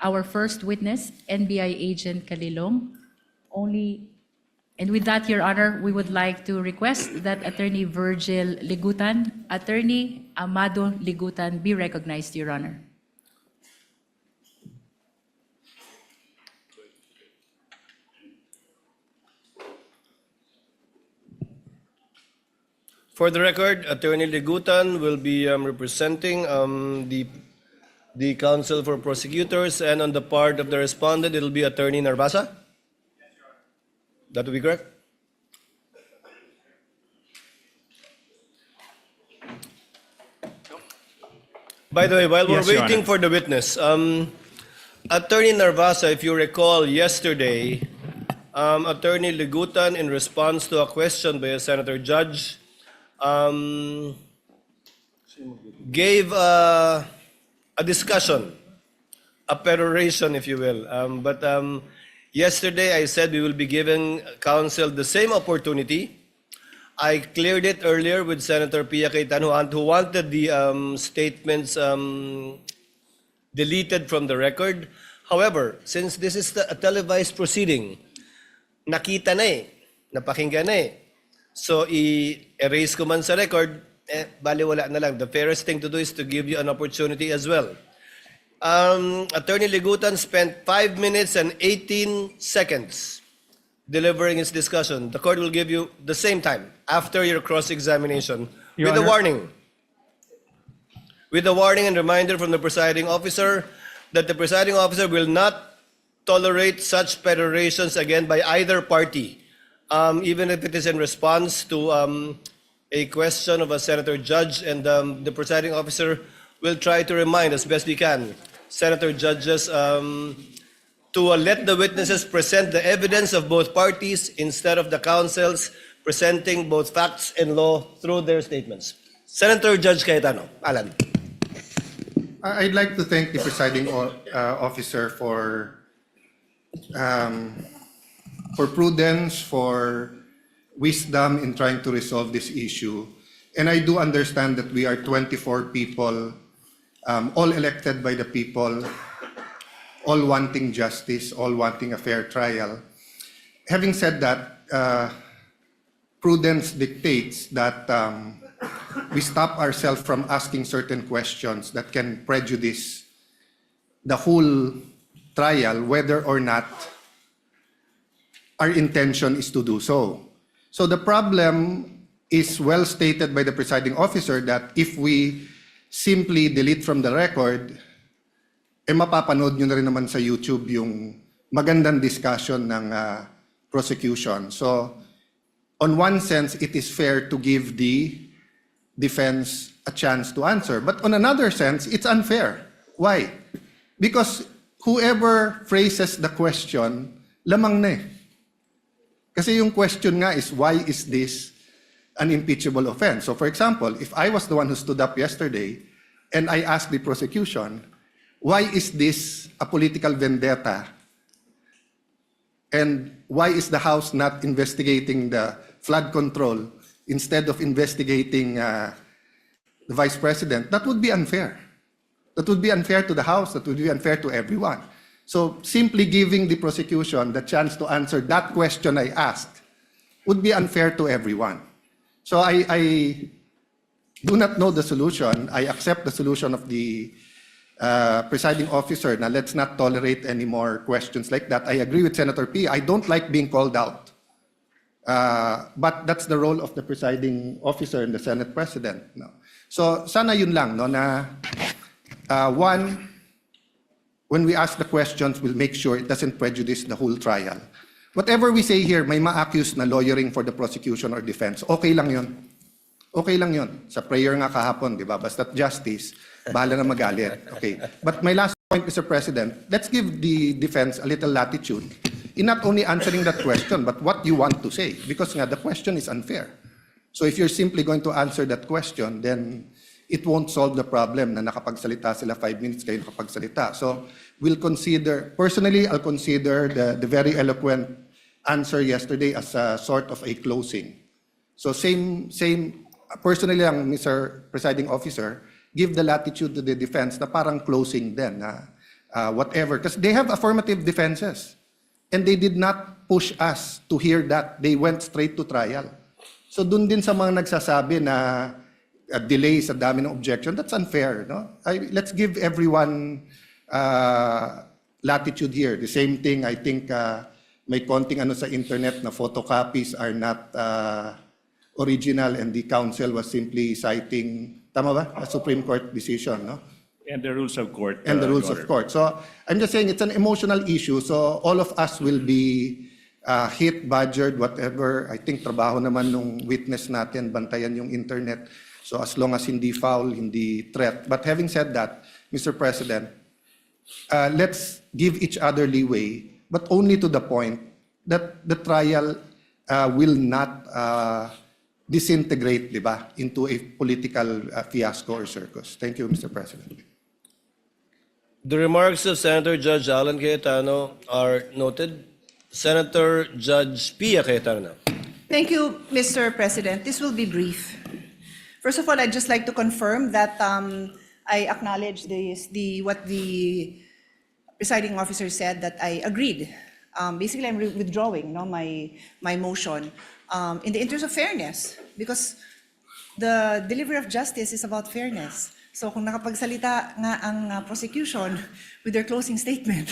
our first witness, NBI Agent Kalilong. And with that, Your Honor, we would like to request that Attorney Virgil Ligutan, Attorney Amado Ligutan be recognized, Your Honor. For the record, Attorney Ligutan will be representing the counsel for prosecutors, and on the part of the respondent, it will be Attorney Narvasa. That will be correct? By the way, while we're waiting for the witness, Attorney Narvasa, if you recall yesterday, Attorney Ligutan, in response to a question by a senator judge, gave a discussion, a peroration, if you will. Yesterday I said we will be giving counsel the same opportunity. I cleared it earlier with Senator Pia Cayetano, who wanted the statements deleted from the record. However, since this is a televised proceeding, nakita na eh, napakinggan na eh. So i-erase ko man sa record, baliwala na lang. The fairest thing to do is to give you an opportunity as well. Attorney Ligutan spent 5 minutes and 18 seconds delivering his discussion. The court will give you the same time after your cross-examination with a warning. With a warning and reminder from the presiding officer that the presiding officer will not tolerate such perorations again by either party, even if it is in response to a question of a senator judge, and the presiding officer will try to remind as best we can senator judges to let the witnesses present the evidence of both parties instead of the counsels presenting both facts and law through their statements. Senator Judge Cayetano, Alan. I'd like to thank the presiding officer for prudence, for wisdom in trying to resolve this issue. And I do understand that we are 24 people, all elected by the people, all wanting justice, all wanting a fair trial. Having said that, prudence dictates that we stop ourselves from asking certain questions that can prejudice the whole trial, whether or not our intention is to do so. So the problem is well stated by the presiding officer that if we simply delete from the record, mapapanood nyo na rin naman sa YouTube yung magandang discussion ng prosecution. So, on one sense, it is fair to give the defense a chance to answer. But on another sense, it's unfair. Why? Because whoever phrases the question, lamang na eh. Kasi yung question nga is, why is this an impeachable offense? So for example, if I was the one who stood up yesterday and I asked the prosecution, why is this a political vendetta? And why is the House not investigating the flood control instead of investigating the Vice President? That would be unfair. That would be unfair to the House. That would be unfair to everyone. So simply giving the prosecution the chance to answer that question I asked would be unfair to everyone. So I do not know the solution. I accept the solution of the presiding officer. Now, let's not tolerate any more questions like that. I agree with Senator P. I don't like being called out. But that's the role of the presiding officer and the Senate President. No. So, sana yun lang, no, na one, when we ask the questions, we'll make sure it doesn't prejudice the whole trial. Whatever we say here, may ma-accuse na lawyering for the prosecution or defense. Okay lang yun. Okay lang yun. Sa prayer nga kahapon, di ba? Basta't justice, bahala na magalit. Okay. But my last point, Mr. President, let's give the defense a little latitude in not only answering that question, but what you want to say. Because nga, the question is unfair. So if you're simply going to answer that question, then it won't solve the problem na nakapagsalita sila 5 minutes, kayo nakapagsalita. So we'll consider, personally, I'll consider the very eloquent answer yesterday as a sort of a closing. So same, personally lang, Mr. Presiding Officer, give the latitude to the defense na parang closing din. whatever, because they have affirmative defenses. And they did not push us to hear that. They went straight to trial. So dun din sa mga nagsasabi na delay sa dami ng objection, that's unfair. No? Let's give everyone latitude here. The same thing, I think, may konting ano sa internet na photocopies are not original and the council was simply citing, tama ba? A Supreme Court decision, no? And the rules of court. And the rules Your of Honor. court. So I'm just saying it's an emotional issue. So all of us will be hit, badgered, whatever. I think trabaho naman nung witness natin, bantayan yung internet. So as long as hindi foul, hindi threat. But having said that, Mr. President, let's give each other leeway, but only to the point that the trial will not disintegrate, di ba, into a political fiasco or circus. Thank you, Mr. President. The remarks of Senator Judge Alan Cayetano are noted. Senator Judge Pia Cayetano. Thank you, Mr. President. This will be brief. First of all, I'd just like to confirm that I acknowledge what the presiding officer said, that I agreed. Basically, I'm withdrawing my motion in the interest of fairness, because the delivery of justice is about fairness. So kung nakapagsalita nga ang prosecution with their closing statement,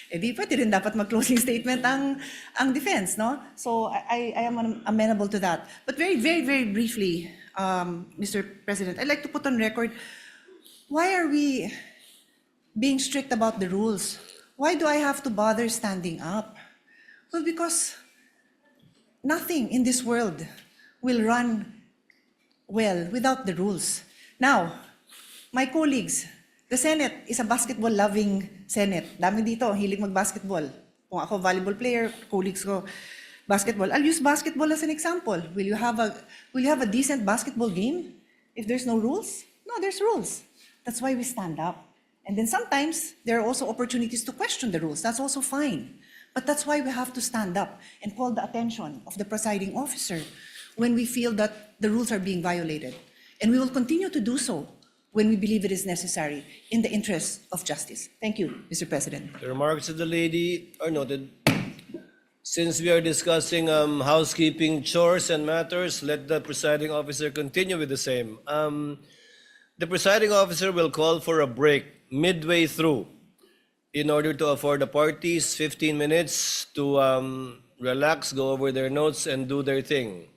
di pwede rin dapat mag-closing statement ang defense, no? So I am amenable to that. But very, very, very briefly, Mr. President, I'd like to put on record, why are we being strict about the rules? Why do I have to bother standing up? Well, because nothing in this world will run well without the rules. Now, my colleagues, the Senate is a basketball-loving Senate. Dami dito, hilig mag-basketball. Kung ako volleyball player, colleagues ko, basketball. I'll use basketball as an example. Will you have a decent basketball game if there's no rules? No, there's rules. That's why we stand up. And then sometimes, there are also opportunities to question the rules. That's also fine. But that's why we have to stand up and call the attention of the presiding officer when we feel that the rules are being violated. And we will continue to do so when we believe it is necessary in the interest of justice. Thank you, Mr. President. The remarks of the lady are noted. Since we are discussing housekeeping chores and matters, let the presiding officer continue with the same. The presiding officer will call for a break midway through in order to afford the parties 15 minutes to relax, go over their notes, and do their thing.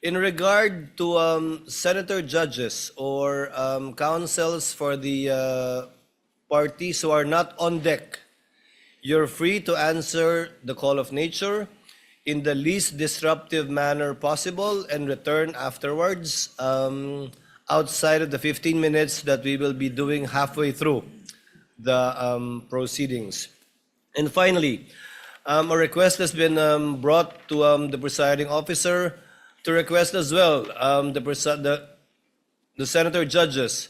In regard to senator judges or counsels for the parties who are not on deck, you're free to answer the call of nature in the least disruptive manner possible and return afterwards outside of the 15 minutes that we will be doing halfway through the proceedings. And finally, a request has been brought to the presiding officer to request as well the senator judges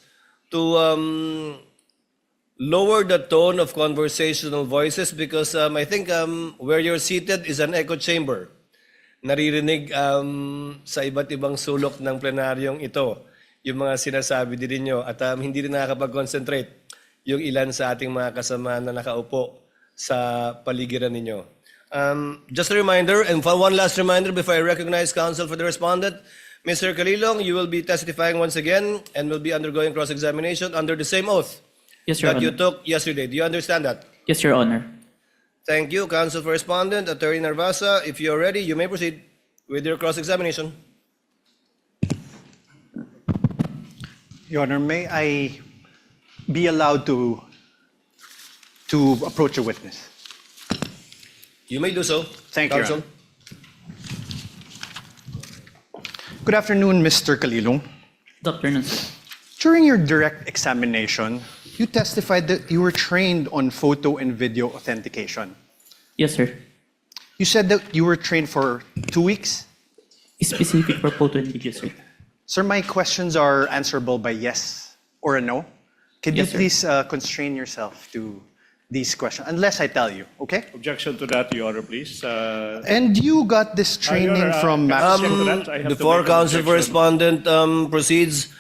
to lower the tone of conversational voices because I think where you're seated is an echo chamber. Naririnig sa iba't ibang sulok ng plenaryong ito yung mga sinasabi din ninyo at hindi rin nakakapag-concentrate yung ilan sa ating mga kasama na nakaupo sa paligiran ninyo. Just a reminder, and one last reminder before I recognize counsel for the respondent, Mr. Calilong, you will be testifying once again and will be undergoing cross-examination under the same oath Yes, Your that you Honor. took yesterday. Do you understand that? Yes, Your Honor. Thank you, counsel for respondent, Attorney Narvasa. If you're ready, you may proceed with your cross-examination. Your Honor, may I be allowed to approach a witness? You may do so. Thank you, Your counsel. Honor. Good afternoon, Mr. Calilong. Good afternoon, sir. During your direct examination, you testified that you were trained on photo and video authentication. Yes, sir. You said that you were trained for 2 weeks? Specific for photo and video, sir. Sir, my questions are answerable by yes or a no. Can you Yes, sir. please constrain yourself to these questions, unless I tell you, okay? Objection to that, Your Honor, please. And you got this training from can I Max. check to that? I have to Before make an counsel for objection. respondent proceeds,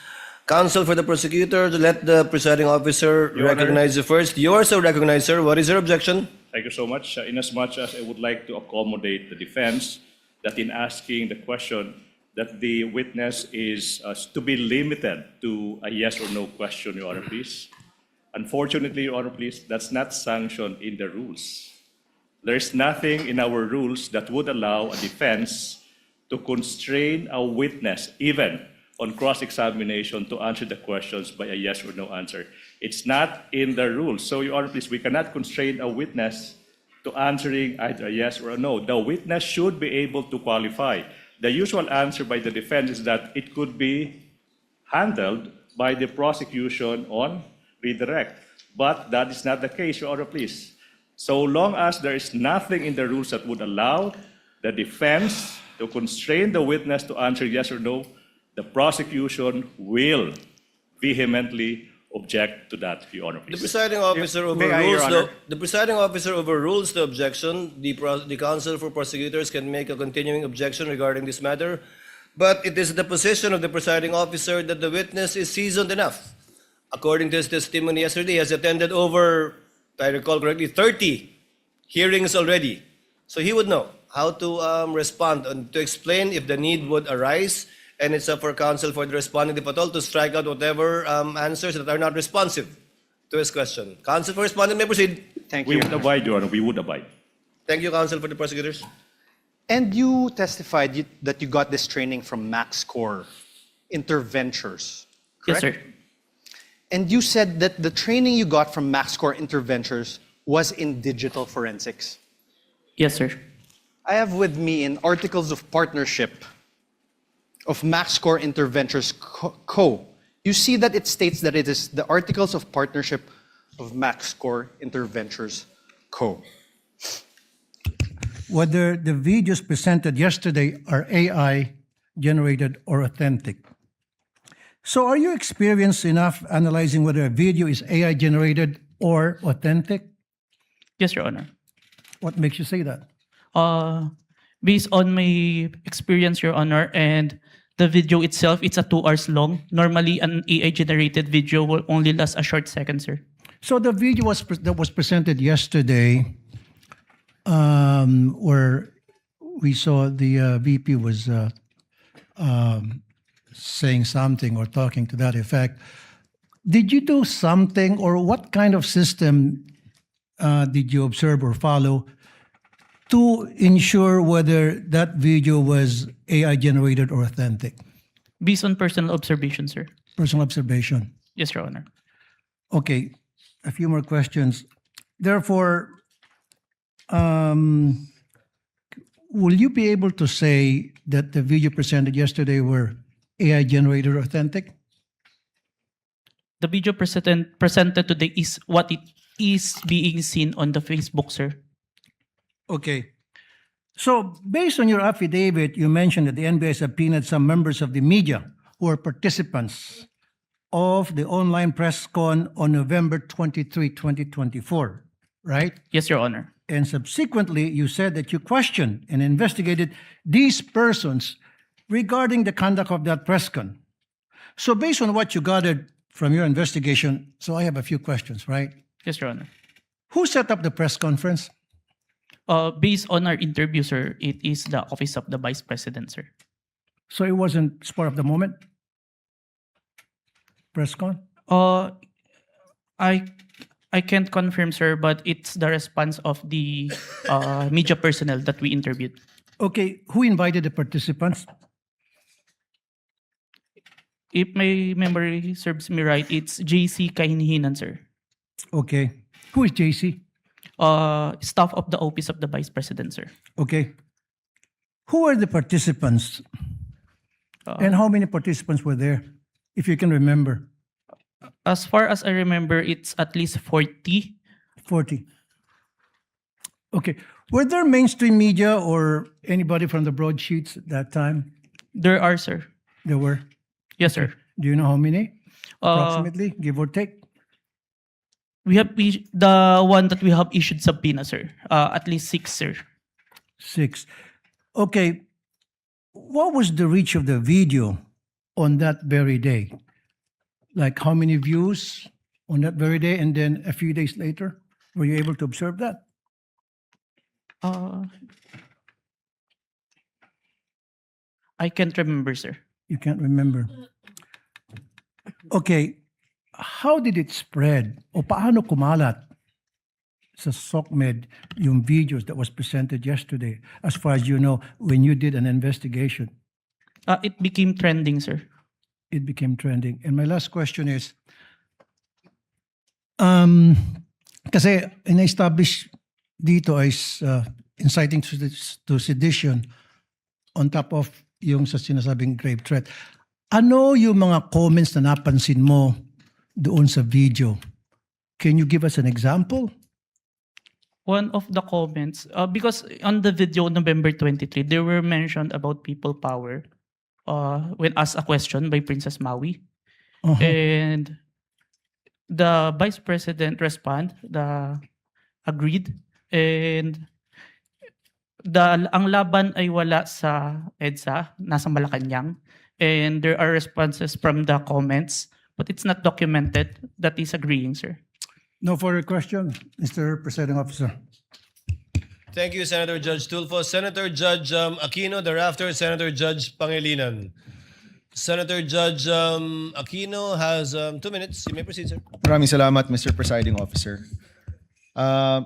Counsel for the prosecutor, to let the presiding officer Your Honor. recognize you first. You are so recognized, sir. What is your objection? Thank you so much. Inasmuch as I would like to accommodate the defense that in asking the question that the witness is to be limited to a yes or no question, Your Honor, please. Unfortunately, Your Honor, please, that's not sanctioned in the rules. There's nothing in our rules that would allow a defense to constrain a witness, even on cross-examination, to answer the questions by a yes or no answer. It's not in the rules. So, Your Honor, please, we cannot constrain a witness to answering either a yes or a no. The witness should be able to qualify. The usual answer by the defense is that it could be handled by the prosecution on redirect. But that is not the case, Your Honor, please. So long as there is nothing in the rules that would allow the defense to constrain the witness to answer yes or no, the prosecution will vehemently object to that, Your Honor, The please. presiding officer May I, Your overrules Honor? the presiding officer overrules the objection. The counsel for prosecutors can make a continuing objection regarding this matter, but it is the position of the presiding officer that the witness is seasoned enough. According to his testimony yesterday, he has attended over, if I recall correctly, 30 hearings already. So he would know how to respond and to explain if the need would arise. And it's up for counsel for the responding default to strike out whatever answers that are not responsive to his question. Counsel for respondent may proceed. Thank We you. would abide, Your Honor, we would abide. Thank you, counsel for the prosecutors. And you testified that you got this training from MaxCore Interventures, Yes, correct? sir. And you said that the training you got from MaxCore Interventures was in digital forensics. Yes, sir. I have with me in Articles of Partnership of MaxCore Interventures Co. You see that it states that it is the Articles of Partnership of MaxCore Interventures Co. Whether the videos presented yesterday are AI generated or authentic. So are you experienced enough analyzing whether a video is AI generated or authentic? Yes, Your Honor. What makes you say that? Based on my experience, Your Honor, and the video itself, it's a 2 hours long. Normally, an AI-generated video will only last a short second, sir. So the video that was presented yesterday, where we saw the VP was saying something or talking to that effect. Did you do something, or what kind of system did you observe or follow to ensure whether that video was AI generated or authentic? Based on personal observation, sir. Personal observation. Yes, Your Honor. Okay, a few more questions. Therefore, will you be able to say that the video presented yesterday were AI generated or authentic? The video presented today is what it is being seen on the Facebook, sir. Okay. So, based on your affidavit, you mentioned that the NBI subpoenaed some members of the media who are participants of the online press con on November 23, 2024, right? Yes, Your Honor. And subsequently, you said that you questioned and investigated these persons regarding the conduct of that press con. So, based on what you gathered from your investigation, so I have a few questions, right? Yes, Your Honor. Who set up the press conference? Based on our interview, sir, it is the Office of the Vice President, sir. So, it wasn't spur of the moment? Press con? I can't confirm, sir, but it's the response of the media personnel that we interviewed. Okay, who invited the participants? If my memory serves me right, it's JC Kahinhinan, sir. Okay. Who is JC? Staff of the Office of the Vice President, sir. Okay. Who are the participants? And how many participants were there, if you can remember? As far as I remember, it's at least 40. 40. Okay. Were there mainstream media or anybody from the broadsheets at that time? There are, sir. There were. Yes, sir. Do you know how many? Approximately, give or take? We have the one that we have issued subpoena, sir. At least 6, sir. 6. Okay. What was the reach of the video on that very day? Like how many views on that very day, and then a few days later? Were you able to observe that? I can't remember, sir. You can't remember. Okay, how did it spread? O paano kumalat sa SOCMED yung videos that was presented yesterday, as far as you know, when you did an investigation? It became trending, sir. It became trending. And my last question is, kasi in-establish dito is inciting to sedition on top of yung sa sinasabing grave threat. Ano yung mga comments na napansin mo doon sa video? Can you give us an example? One of the comments, because on the video November 23, there were mentioned about people power when asked a question by Princess Maui. And the Vice President agreed, and ang laban ay wala sa EDSA, nasa Malacanang, and there are responses from the comments, but it's not documented. That is agreeing, sir. No further question, Mr. Presiding Officer. Thank you, Senator Judge Tulfo. Senator Judge Aquino, thereafter Senator Judge Pangilinan. Senator Judge Aquino has 2 minutes. You may proceed, sir. Maraming salamat, Mr. Presiding Officer.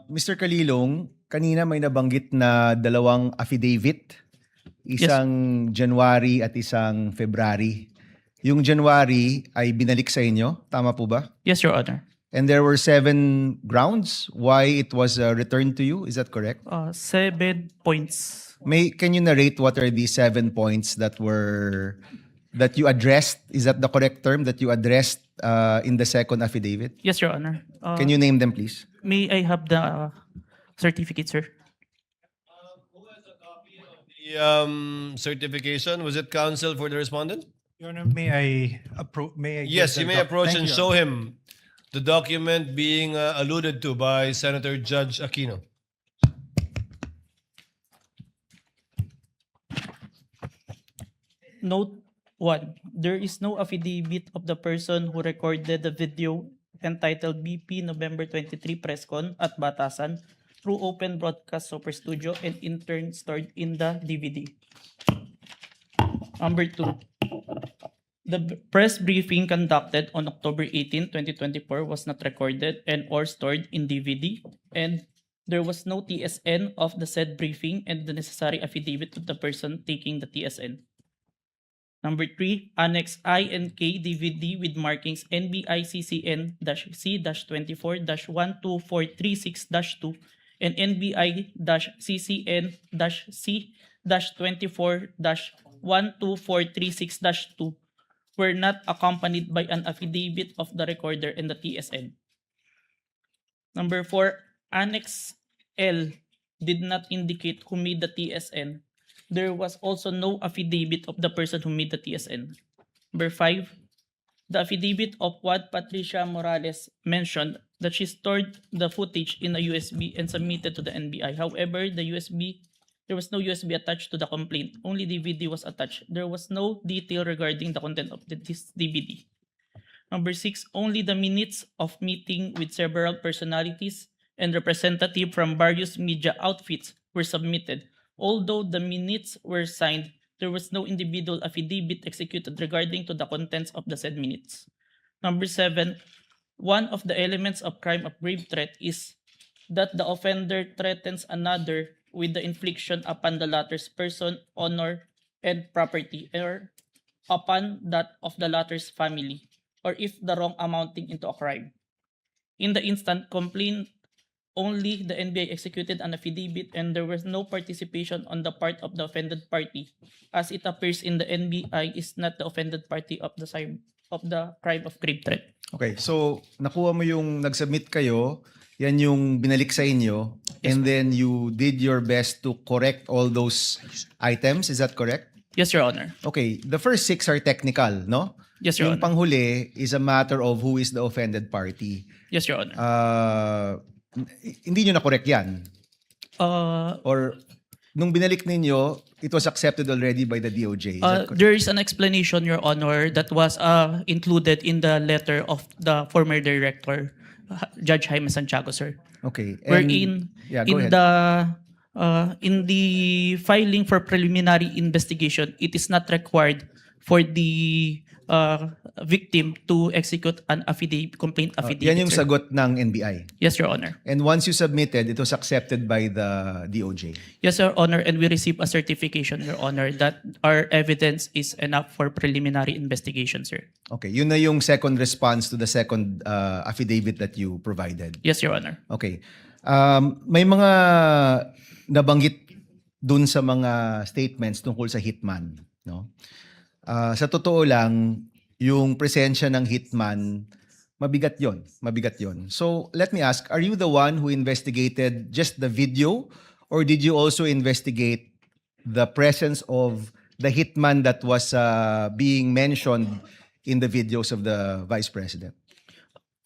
Mr. Kalilong, kanina may nabanggit na 2 affidavit, isang January at isang February. Yung January ay binalik sa inyo, tama po ba? Yes, Your Honor. And there were 7 grounds why it was returned to you, is that correct? 7 points. Can you narrate what are the 7 points that you addressed? Is that the correct term that you addressed in the second affidavit? Yes, Your Honor. Can you name them, please? May I have the certificate, sir? The certification, was it counsel for the respondent? Your Honor, may I Yes, get you the may doc- approach Thank and you, show him the document being alluded to by Senator Judge Aquino. Note 1. There is no affidavit of the person who recorded the video entitled BP November 23 Presscon at Batasan through open broadcast Super Studio and in turn stored in the DVD. Number 2. The press briefing conducted on October 18, 2024 was not recorded and or stored in DVD, and there was no TSN of the said briefing and the necessary affidavit of the person taking the TSN. Number 3, Annex I and K DVD with markings NBI-CCN-C-24-12436-2 and NBI-CCN-C-24-12436-2 were not accompanied by an affidavit of the recorder and the TSN. Number 4, Annex L did not indicate who made the TSN. There was also no affidavit of the person who made the TSN. Number 5, the affidavit of what Patricia Morales mentioned that she stored the footage in a USB and submitted to the NBI. However, there was no USB attached to the complaint. Only DVD was attached. There was no detail regarding the content of this DVD. Number 6, only the minutes of meeting with several personalities and representatives from various media outfits were submitted. Although the minutes were signed, there was no individual affidavit executed regarding to the contents of the said minutes. Number 7, one of the elements of crime of grave threat is that the offender threatens another with the infliction upon the latter's person, honor, and property, or upon that of the latter's family, or if the wrong amounting into a crime. In the instant complaint, only the NBI executed an affidavit and there was no participation on the part of the offended party, as it appears in the NBI is not the offended party of the crime of grave threat. Okay, so nakuha mo yung nag-submit kayo, yan yung binalik sa inyo, and then you did your best to correct all those items, is that correct? Yes, Your Honor. Okay, the first 6 are technical, no? Yes, Your Yung Honor. panghuli is a matter of who is the offended party. Yes, Your Honor. Hindi nyo na-correct yan? Uh, Or nung binalik ninyo, it was accepted already by the DOJ. Is that correct? There is an explanation, Your Honor, that was included in the letter of the former director, Judge Jaime Santiago, sir. Okay. and- Wherein yeah, go ahead. in the filing for preliminary investigation, it is not required for the victim to execute an complaint affidavit. Yan yung sir. sagot ng NBI. Yes, Your Honor. And once you submitted, it was accepted by the DOJ. Yes, Your Honor, and we received a certification, Your Honor, that our evidence is enough for preliminary investigation, sir. Okay, yun na yung second response to the second affidavit that you provided. Yes, Your Honor. Okay. May mga nabanggit dun sa mga statements tungkol sa hitman, no? Sa totoo lang, yung presensya ng hitman, mabigat yon. So, let me ask, are you the one who investigated just the video or did you also investigate the presence of the hitman that was being mentioned in the videos of the Vice President?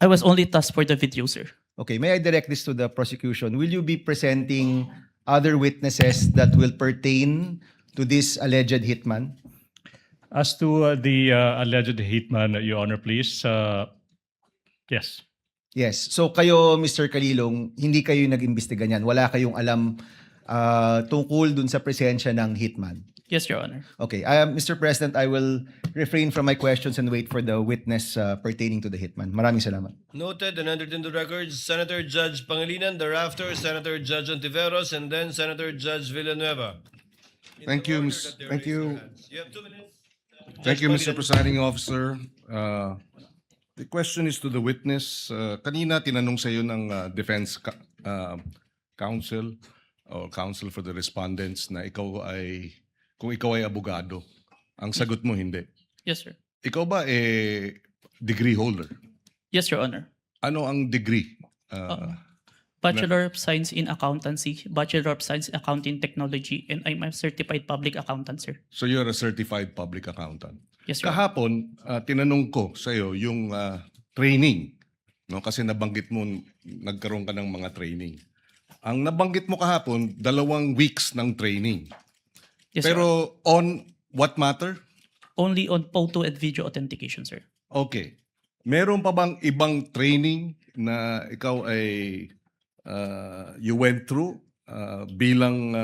I was only tasked for the video, sir. Okay, may I direct this to the prosecution? Will you be presenting other witnesses that will pertain to this alleged hitman? As to the alleged hitman, Your Honor, please. Yes. Yes. So kayo, Mr. Kalilong, hindi kayo nag-imbestiga niyan. Wala kayong alam tungkol dun sa presensya ng hitman. Yes, Your Honor. Okay. Mr. President, I will refrain from my questions and wait for the witness pertaining to the hitman. Maraming salamat. Noted and entered into records, Senator Judge Pangilinan, thereafter Senator Judge Ontiveros, and then Senator Judge Villanueva. Thank you, Order Ms. that they Thank raise their you. hands. You have 2 minutes. Thank you, Mr. Pangilinan. Presiding Officer. The question is to the witness. Kanina tinanong sa iyo ng Defense Counsel or Counsel for the Respondents na kung ikaw ay abogado. Ang sagot mo hindi. Yes, sir. Ikaw ba degree holder? Yes, Your Honor. Ano ang degree? Bachelor of Science in Accountancy, Bachelor of Science in Accounting Technology, and I'm a certified public accountant, sir. So you're a certified public accountant. Yes, Your Honor. Kahapon, tinanong ko sa iyo yung training. No? Kasi nabanggit mo, nagkaroon ka ng mga training. Ang nabanggit mo kahapon, 2 weeks ng training. Yes, Your Honor. Pero on what matter? Only on photo and video authentication, sir. Okay. Meron pa bang ibang training na ikaw ay you went through bilang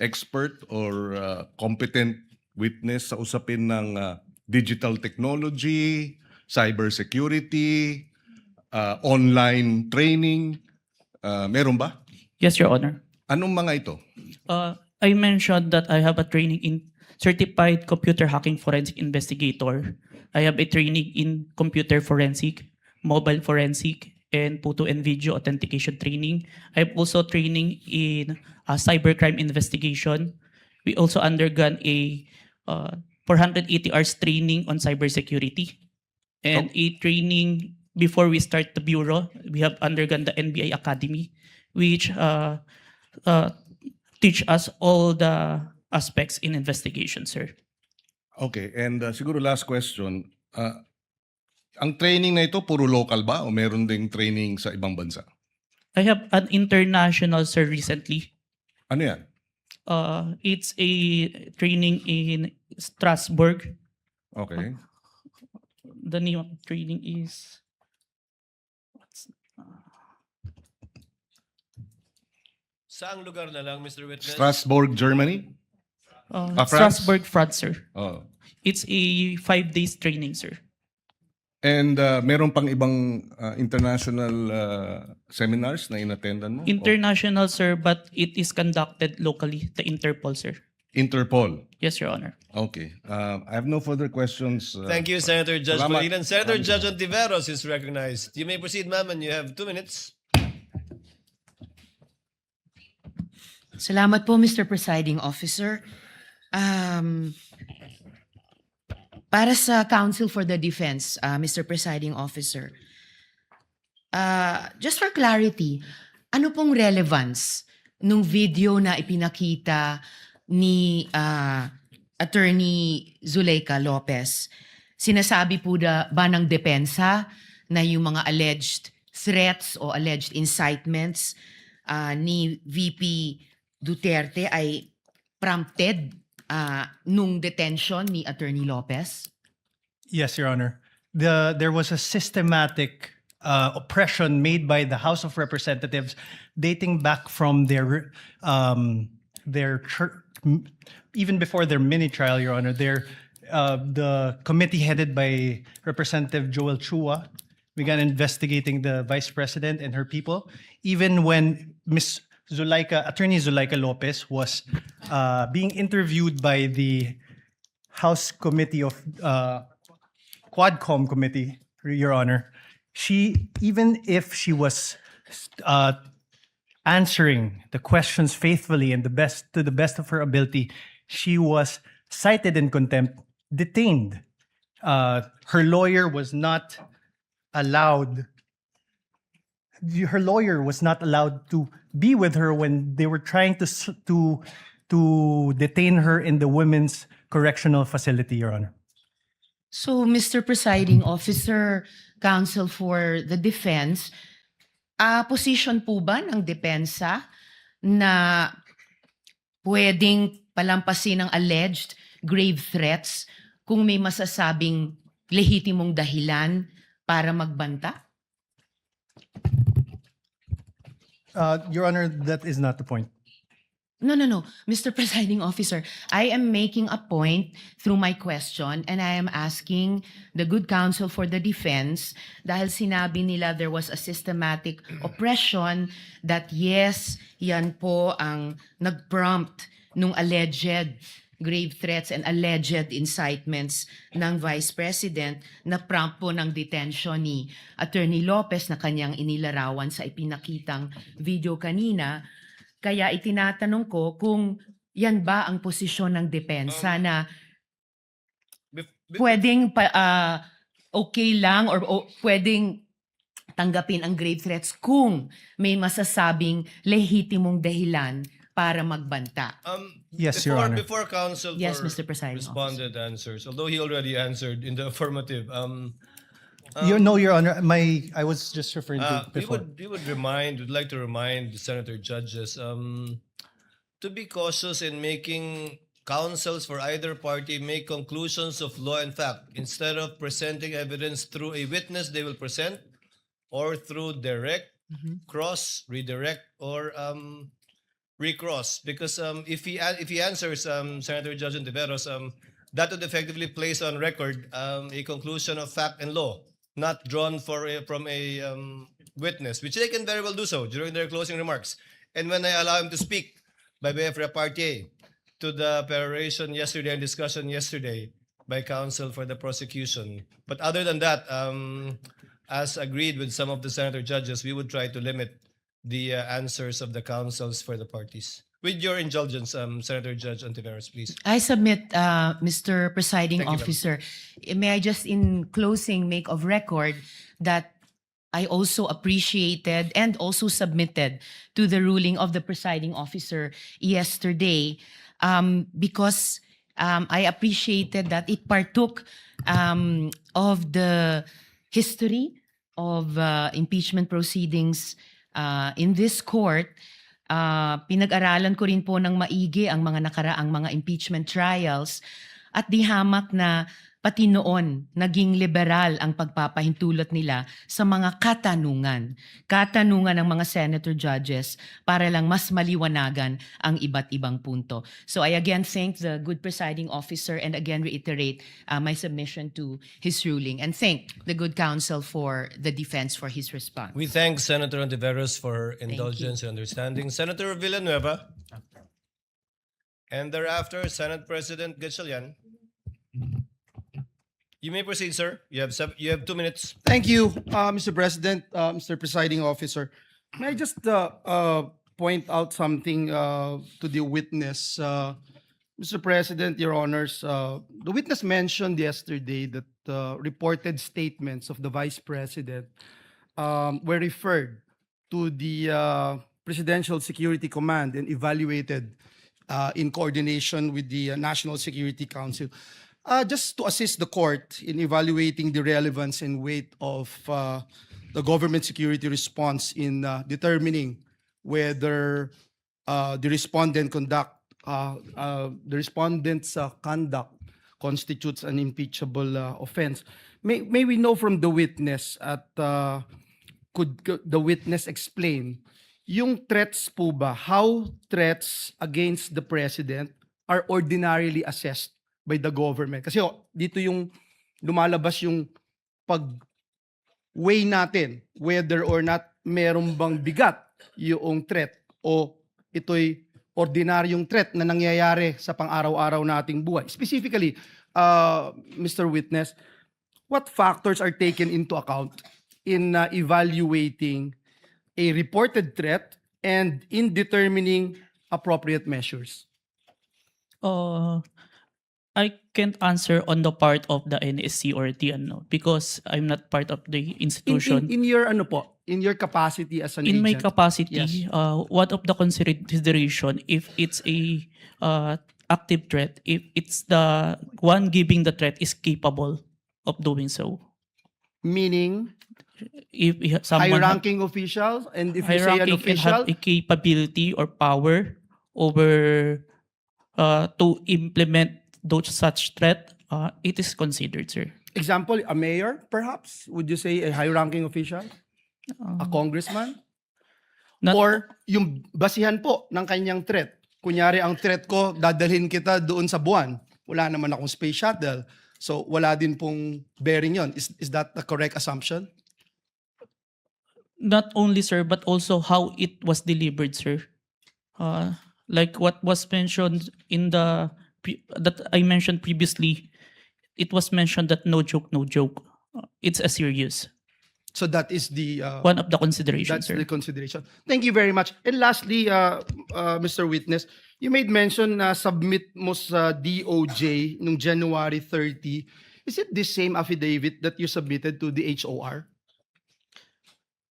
expert or competent witness sa usapin ng digital technology, cybersecurity, online training? Meron ba? Yes, Your Honor. Anong mga ito? I mentioned that I have a training in Certified Computer Hacking Forensic Investigator. I have a training in Computer Forensic, Mobile Forensic, and Photo and Video Authentication training. I have also training in cybercrime investigation. We also undergone a 480 hours training on cybersecurity and a training before we start the bureau. We have undergone the NBI Academy, which teach us all the aspects in investigation, sir. Okay, and siguro last question. Ang training na ito, puro local ba o meron ding training sa ibang bansa? I have an international, sir, recently. Ano yan? It's a training in Strasbourg. Okay. The name of the training is... Saang lugar na lang, Mr. Witness? Strasbourg, Germany? France? Strasbourg, France, sir. Oh. It's a 5 days training, sir. And meron pang ibang international seminars na inattendan mo? International, sir, but it is conducted locally, the Interpol, sir. Interpol. Yes, Your Honor. Okay. I have no further questions. Thank you, Senator Judge Salamat. Pangilinan. Senator Judge Ontiveros is recognized. You may proceed, ma'am, and you have 2 minutes. Salamat po, Mr. Presiding Officer. Para sa Counsel for the Defense, Mr. Presiding Officer, just for clarity, ano pong relevance nung video na ipinakita ni Attorney Zuleika Lopez? Sinasabi po ba ng depensa na yung mga alleged threats o alleged incitements ni VP Duterte ay prompted nung detention ni Attorney Lopez? Yes, Your Honor. There was a systematic oppression made by the House of Representatives dating back from their even before their mini trial, Your Honor. The committee headed by Representative Joel Chua began investigating the Vice President and her people, even when Attorney Zuleika Lopez was being interviewed by the House Committee of Quadcom Committee, Your Honor. Even if she was answering the questions faithfully and to the best of her ability, she was cited in contempt, detained. Her lawyer was not allowed. Her lawyer was not allowed to be with her when they were trying to detain her in the Women's Correctional Facility, Your Honor. So, Mr. Presiding Officer, Counsel for the Defense, position po ba ng depensa na pwedeng palampasin ng alleged grave threats kung may masasabing lehitimong dahilan para magbanta? Your Honor, that is not the point. No. Mr. Presiding Officer, I am making a point through my question and I am asking the good counsel for the defense dahil sinabi nila there was a systematic oppression that yes, yan po ang nag-prompt nung alleged grave threats and alleged incitements ng Vice President na prompt po ng detention ni Attorney Lopez na kanyang inilarawan sa ipinakitang video kanina. Kaya itinatanong ko kung yan ba ang posisyon ng depensa na pwedeng okay lang or pwedeng tanggapin ang grave threats kung may masasabing lehitimong dahilan para magbanta. Yes, Your Honor. Before counsel Yes, for Mr. Presiding responded answers, although he already answered in the affirmative, Your Honor, I was just referring to before. would like to remind the senator judges to be cautious in making counsels for either party make conclusions of law and fact instead of presenting evidence through a witness they will present or through direct, cross, redirect, or recross. Because if he answers Senator Judge Ontiveros, that would effectively place on record a conclusion of fact and law, not drawn from a witness, which they can very well do so during their closing remarks. And when I allow him to speak by way of repartee to the peroration yesterday and discussion yesterday by counsel for the prosecution. But other than that, as agreed with some of the senator judges, we would try to limit the answers of the counsels for the parties. With your indulgence, Senator Judge Ontiveros, please. I submit, Mr. Presiding Thank you, ma'am. Officer, may I just in closing make of record that I also appreciated and also submitted to the ruling of the presiding officer yesterday because I appreciated that it partook of the history of impeachment proceedings in this court. Pinag-aralan ko rin po ng maigi ang mga nakaraang mga impeachment trials at di hamak na pati noon naging liberal ang pagpapahintulot nila sa mga katanungan ng mga senator judges para lang mas maliwanagan ang iba't ibang punto. So I again thank the good presiding officer and again reiterate my submission to his ruling and thank the good counsel for the defense for his response. We thank Senator Ontiveros for her you. indulgence and understanding. Senator Villanueva. And thereafter, Senate President Gatchalian. You may proceed, sir. You have 2 minutes. Thank you, Mr. President, Mr. Presiding Officer. May I just point out something to the witness? Mr. President, Your Honors, the witness mentioned yesterday that reported statements of the Vice President were referred to the Presidential Security Command and evaluated in coordination with the National Security Council. Just to assist the court in evaluating the relevance and weight of the government security response in determining whether the respondent the respondent's conduct constitutes an impeachable offense. May we know from the witness could the witness explain yung threats po ba, how threats against the president are ordinarily assessed by the government? Kasi dito yung lumalabas yung pag-weigh natin whether or not meron bang bigat yung threat o ito'y ordinaryong threat na nangyayari sa pang-araw-araw nating buhay. Specifically, Mr. Witness, what factors are taken into account in evaluating a reported threat and in determining appropriate measures? I can't answer on the part of the NSC or TNO because I'm not part of the institution. In your ano po, in your capacity as an In my agent? capacity, Yes. one of the consideration if it's a active threat, if it's the one giving the threat is capable of doing so. Meaning, If someone high-ranking officials, and if you say an high-ranking and have official, a capability or power over to implement those such threat, it is considered, sir. example, a mayor, perhaps? Would you say a high-ranking official? A congressman? Not- Or yung basihan po ng kanyang threat. Kunyari, ang threat ko, dadalhin kita doon sa buwan. Wala naman akong space shuttle. So, wala din pong bearing yon. Is that the correct assumption? Not only, sir, but also how it was delivered, sir. Like what was mentioned in that I mentioned previously, it was mentioned that no joke, no joke. It's a serious. So that is the One of the considerations, that's sir. the consideration. Thank you very much. And lastly, Mr. Witness, you made mention na submit mo sa DOJ nung January 30. Is it the same affidavit that you submitted to the HOR?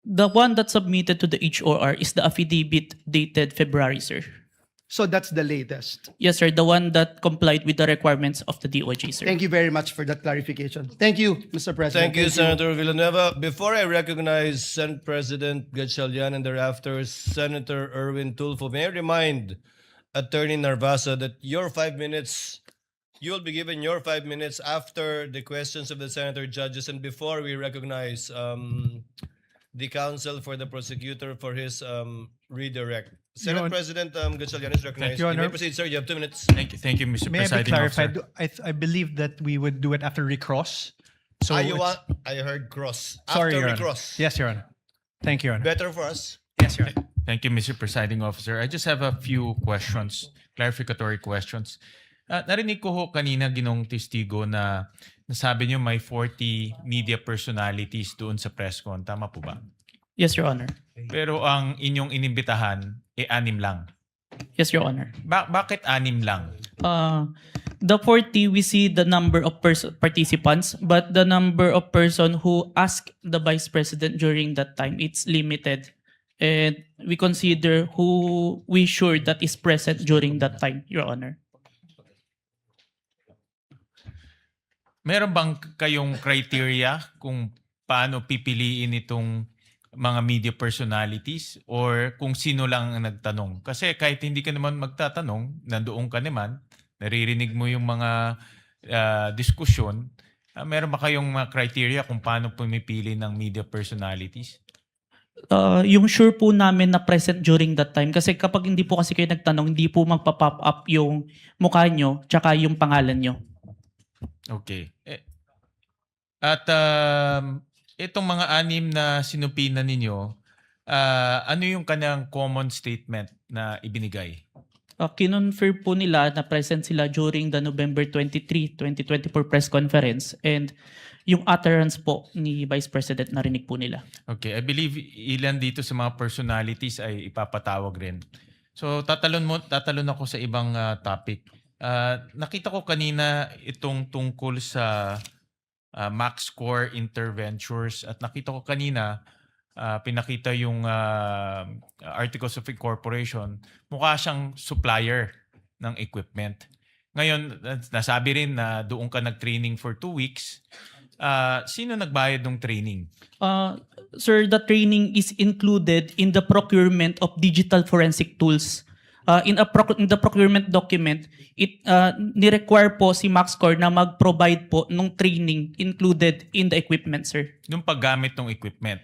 The one that submitted to the HOR is the affidavit dated February, sir. So that's the latest. Yes, sir. The one that complied with the requirements of the DOJ, sir. Thank you very much for that clarification. Thank you, Mr. President. Thank you, Senator Villanueva. Before I recognize Senate President Gatchalian and thereafter Senator Erwin Tulfo, may I remind Attorney Narvasa that your 5 minutes, you'll be given your 5 minutes after the questions of the senator judges and before we recognize the counsel for the prosecutor for his redirect. Senate President Gatchalian is recognized. you, You may Honor. proceed, sir. You have 2 minutes. Thank you, Mr. May I be Presiding clarified? Officer. I believe that we would do it after recross. So You it's- want, I heard cross. Sorry, After Your we Honor. cross. Yes, Your Honor. Thank you, Your Honor. Better for us. Yes, Your Honor. Thank you, Mr. Presiding Officer. I just have a few questions, clarificatory questions. Narinig ko ho kanina ginong testigo na nasabi niyo may 40 media personalities doon sa press con. Tama po ba? Yes, Your Honor. Pero ang inyong inimbitahan, 6 lang. Yes, Your Honor. Bakit 6 lang? The 40, we see the number of participants, but the number of person who asked the Vice President during that time, it's limited. And we consider who we sure that is present during that time, Your Honor. Meron bang kayong criteria kung paano pipiliin itong mga media personalities or kung sino lang ang nagtanong? Kasi kahit hindi ka naman magtatanong, nandoon ka naman, naririnig mo yung mga diskusyon, meron ba kayong mga criteria kung paano pumipili ng media personalities? Yung sure po namin na present during that time. Kasi kapag hindi po kasi kayo nagtanong, hindi po magpa-pop up yung mukha nyo tsaka yung pangalan nyo. Okay. At itong mga 6 na sinupinan ninyo, ano yung kanyang common statement na ibinigay? Kinonfirm po nila na present sila during the November 23, 2024 press conference and yung utterance po ni Vice President narinig po nila. Okay, I believe ilan dito sa mga personalities ay ipapatawag rin. So tatalon ako sa ibang topic. Nakita ko kanina itong tungkol sa MaxCore Interventures at nakita ko kanina pinakita yung Articles of Incorporation. Mukha siyang supplier ng equipment. Ngayon, nasabi rin na doon ka nag-training for 2 weeks. Sino nagbayad ng training? Sir, the training is included in the procurement of digital forensic tools In the procurement document, it ni-require po si MaxCore na mag-provide po ng training included in the equipment, sir. Yung paggamit ng equipment.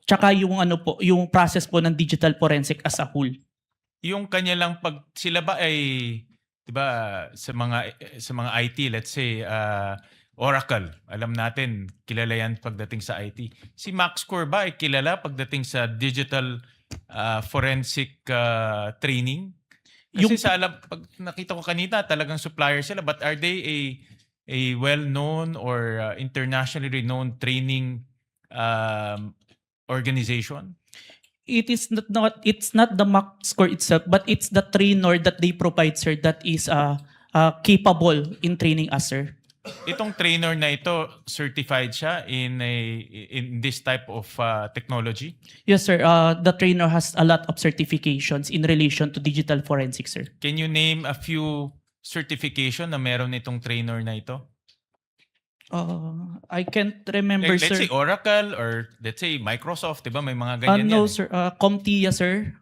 Tsaka yung ano po, yung process po ng digital forensic as a whole. Yung kanya lang pag sila ba ay 'di ba sa mga IT, let's say Oracle, alam natin kilala yan pagdating sa IT. Si MaxCore ba ay kilala pagdating sa digital forensic training? Kasi sa alam pag nakita ko kanina talagang supplier sila, but are they a well-known or internationally renowned training organization? It's not the MaxCore itself, but it's the trainer that they provide, sir, that is capable in training us, sir. Itong trainer na ito, certified siya in this type of technology? Yes, sir. The trainer has a lot of certifications in relation to digital forensics, sir. Can you name a few certification na meron itong trainer na ito? I can't remember, Like, let's sir. say Oracle or let's say Microsoft, di ba? May mga ganyan No, yan. sir. CompTIA, sir.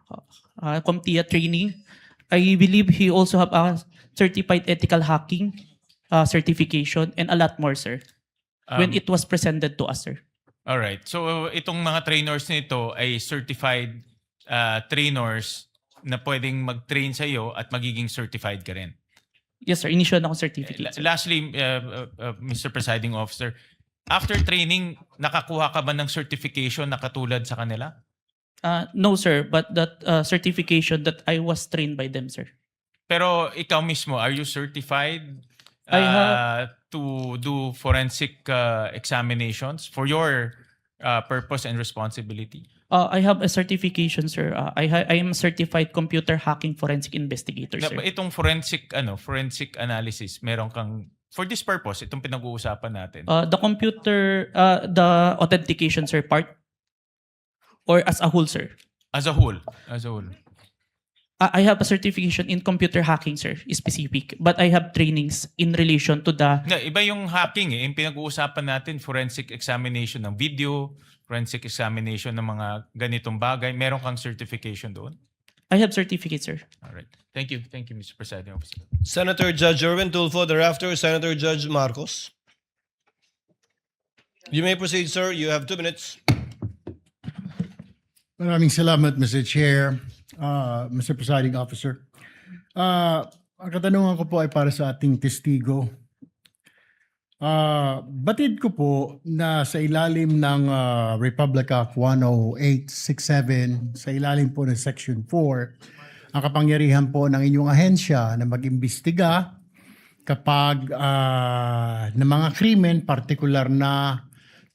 CompTIA training. I believe he also have a certified ethical hacking certification and a lot more, sir. When it was presented to us, sir. All right. So itong mga trainers nito ay certified trainers na pwedeng mag-train sa iyo at magiging certified ka rin. Yes, sir. Initial na akong certificate, sir. Lastly, Mr. Presiding Officer, after training, nakakuha ka ba ng certification na katulad sa kanila? No, sir. But that certification that I was trained by them, sir. Pero ikaw mismo, are you certified I have- to do forensic examinations for your purpose and responsibility? I have a certification, sir. I am a certified computer hacking forensic investigator, sir. Itong forensic analysis, meron kang for this purpose, itong pinag-uusapan natin. The computer, the authentication, sir, part? Or as a whole, sir? As a whole. I have a certification in computer hacking, sir, specific. But I have trainings in relation to the... Iba yung hacking eh. Yung pinag-uusapan natin, forensic examination ng video, forensic examination ng mga ganitong bagay. Meron kang certification doon? I have certificate, sir. All right. Thank you, Mr. Presiding Officer. Senator Judge Erwin Tulfo, thereafter Senator Judge Marcos. You may proceed, sir. You have 2 minutes. Maraming salamat, Mr. Chair, Mr. Presiding Officer. Ang katanungan ko po ay para sa ating testigo. Batid ko po na sa ilalim ng Republic Act 10867, sa ilalim po ng Section 4, ang kapangyarihan po ng inyong ahensya na mag-imbestiga kapag ng mga krimen, partikular na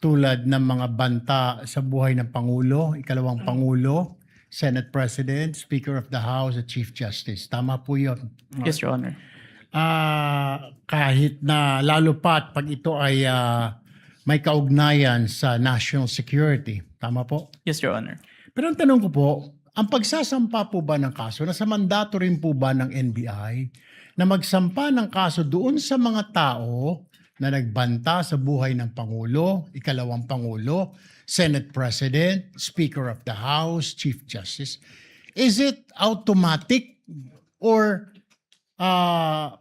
tulad ng mga banta sa buhay ng Pangulo, ikalawang Pangulo, Senate President, Speaker of the House, at Chief Justice. Tama po yun. Yes, Your Honor. Kahit na lalo pat pag ito ay may kaugnayan sa national security. Tama po? Yes, Your Honor. Pero ang tanong ko po, ang pagsasampa po ba ng kaso, nasa mandato rin po ba ng NBI na magsampa ng kaso doon sa mga tao na nagbanta sa buhay ng Pangulo, ikalawang Pangulo, Senate President, Speaker of the House, Chief Justice? Is it automatic or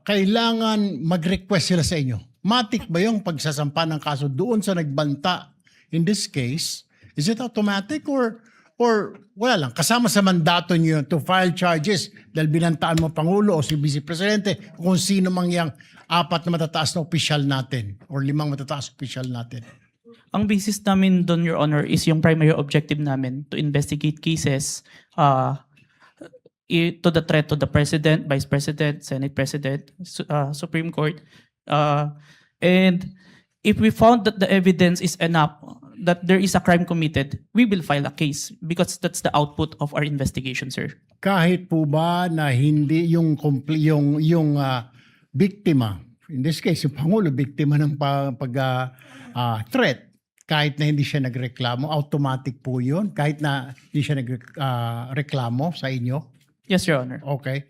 kailangan mag-request sila sa inyo? Matic ba yung pagsasampa ng kaso doon sa nagbanta? In this case, is it automatic or wala lang, kasama sa mandato niyo to file charges dahil binantaan mo Pangulo o si Vice Presidente kung sino mang yang 4 na matataas na opisyal natin or 5 matataas na opisyal natin? Ang basis namin doon, Your Honor, is yung primary objective namin to investigate cases to the threat to the President, Vice President, Senate President, Supreme Court. And if we found that the evidence is enough that there is a crime committed, we will file a case because that's the output of our investigation, sir. Kahit po ba na hindi yung biktima, in this case yung Pangulo, biktima ng threat, kahit na hindi siya nagreklamo, automatic po yun? Kahit na hindi siya nagreklamo sa inyo? Yes, Your Honor. Okay.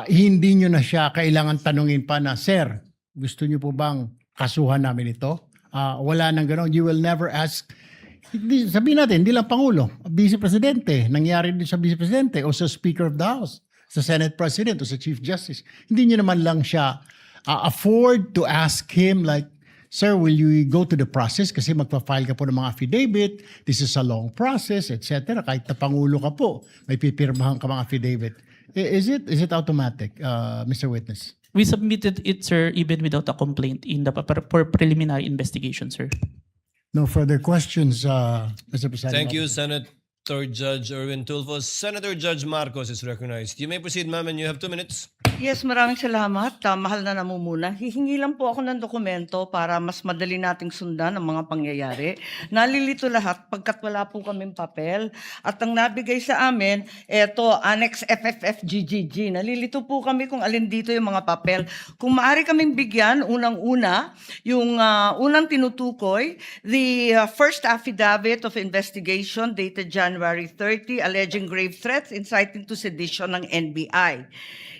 Hindi nyo na siya kailangan tanungin pa na, Sir, gusto nyo po bang kasuhan namin ito? Wala nang gano'n. You will never ask. Sabihin natin, hindi lang Pangulo, Vice Presidente. Nangyari din sa Vice Presidente o sa Speaker of the House. sa Senate President o sa Chief Justice. Hindi nyo naman lang siya afford to ask him like, Sir, will you go to the process? Kasi magpa-file ka po ng mga affidavit. This is a long process, etc. Kahit na Pangulo ka po, may pipirmahan ka mga affidavit. Is it automatic, Mr. Witness? We submitted it, sir, even without a complaint in the for preliminary investigation, sir. No further questions, Mr. President. Thank you, Senator Judge Erwin Tulfo. Senator Judge Marcos is recognized. You may proceed, ma'am, and you have 2 minutes. Yes, maraming salamat. Mahal na namumuna. Hihingi lang po ako ng dokumento para mas madali nating sundan ang mga pangyayari. Nalilito lahat pagkat wala po kaming papel. At ang nabigay sa amin, eto, Annex FFFGGG. Nalilito po kami kung alin dito yung mga papel. Kung maaari kaming bigyan, unang-una, yung unang tinutukoy, the first affidavit of investigation dated January 30, alleging grave threats inciting to sedition ng NBI.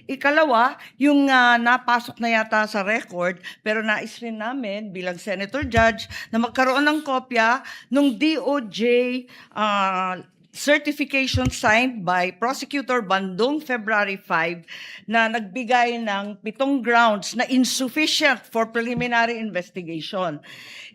Ikalawa, yung napasok na yata sa record, pero nais rin namin bilang Senator Judge na magkaroon ng kopya ng DOJ certification signed by Prosecutor Bandung February 5 na nagbigay ng 7 grounds na insufficient for preliminary investigation.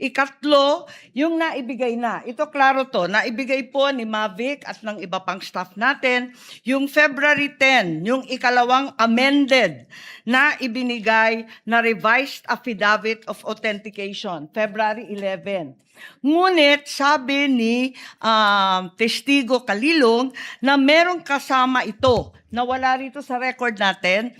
Ikatlo, yung naibigay na. Ito klaro to, naibigay po ni Mavic at ng iba pang staff natin. Yung February 10, yung ikalawang amended na ibinigay na revised affidavit of authentication, February 11. Ngunit sabi ni Testigo Kalilong na merong kasama ito na wala rito sa record natin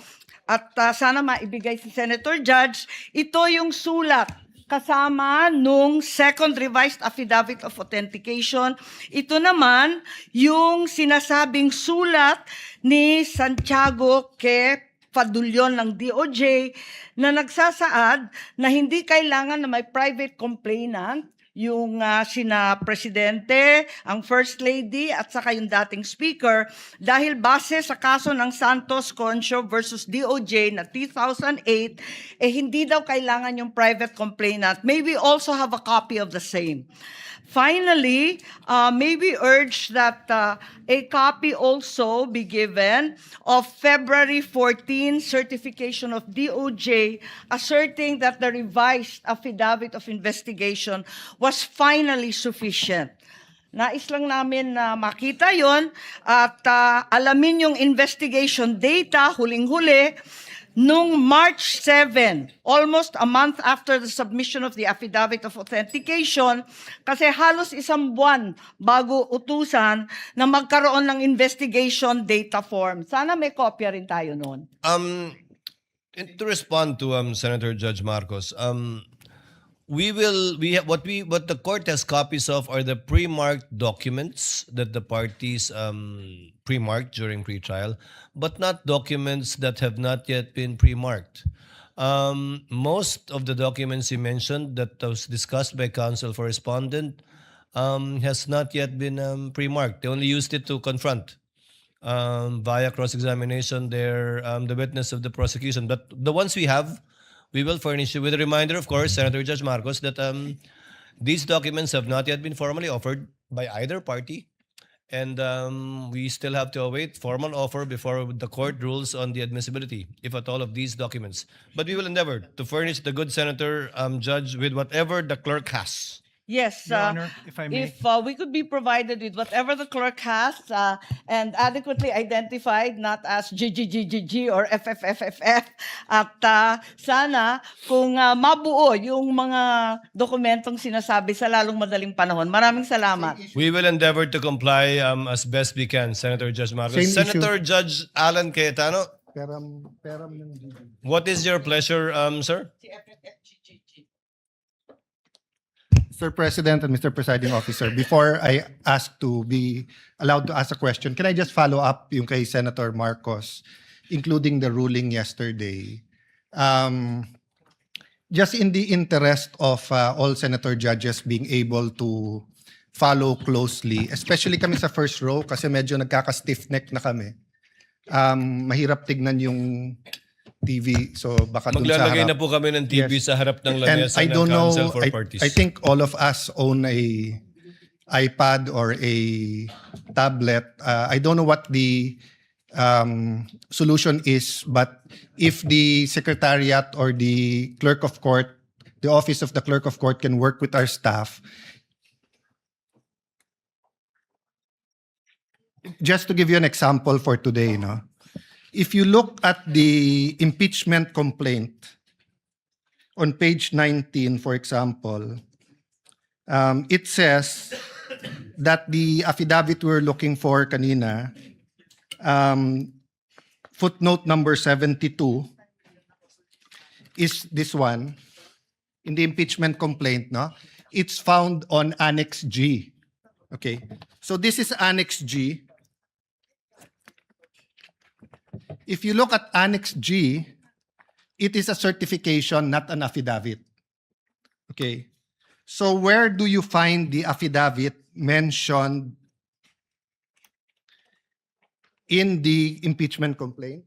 at sana maibigay si Senator Judge, ito yung sulat kasama nung second revised affidavit of authentication. Ito naman yung sinasabing sulat ni Santiago K. Fadulyon ng DOJ na nagsasaad na hindi kailangan na may private complainant yung sina Presidente, ang First Lady at saka yung dating Speaker dahil base sa kaso ng Santos Concho versus DOJ na 2008, hindi daw kailangan yung private complainant. May we also have a copy of the same. Finally, may we urge that a copy also be given of February 14 certification of DOJ asserting that the revised affidavit of investigation was finally sufficient. Nais lang namin na makita yon at alamin yung investigation data, huling-huli, nung March 7, almost a month after the submission of the affidavit of authentication, kasi halos 1 buwan bago utusan na magkaroon ng investigation data form. Sana may kopya rin tayo noon. To respond to Senator Judge Marcos, what the court has copies of are the pre-marked documents that the parties pre-marked during pre-trial, but not documents that have not yet been pre-marked. Most of the documents you mentioned that was discussed by counsel for respondent has not yet been pre-marked. They only used it to confront via cross-examination the witness of the prosecution. But the ones we have, we will furnish you with a reminder, of course, Senator Judge Marcos, that these documents have not yet been formally offered by either party. And we still have to await formal offer before the court rules on the admissibility, if at all, of these documents. But we will endeavor to furnish the good Senator Judge with whatever the clerk has. Yes, Your Honor, if I may. if we could be provided with whatever the clerk has and adequately identified, not as GGGGG or FFFFF, at sana kung mabuo yung mga dokumentong sinasabi sa lalong madaling panahon. Maraming salamat. We will endeavor to comply as best we can, Senator Judge Marcos. Same issue. Senator Judge Alan Cayetano, Peram ng GG. what is your pleasure, sir? Mr. President and Mr. Presiding Officer, before I ask to be allowed to ask a question, can I just follow up yung kay Senator Marcos, including the ruling yesterday? Just in the interest of all Senator judges being able to follow closely, especially kami sa first row kasi medyo nagkaka-stiff neck na kami. Mahirap tignan yung TV, so baka dun sa Maglalagay harap. na po kami ng TV Yes. sa harap ng And lamesa I ng don't know, counsel for parties. I think all of us own a iPad or a tablet. I don't know what the solution is, but if the secretariat or the clerk of court, the office of the clerk of court can work with our staff. Just to give you an example for today, no? If you look at the impeachment complaint on page 19, for example, it says that the affidavit we're looking for kanina, footnote number 72, is this one. In the impeachment complaint, no? It's found on Annex G. Okay. So this is Annex G. If you look at Annex G, it is a certification, not an affidavit. Okay. So where do you find the affidavit mentioned in the impeachment complaint?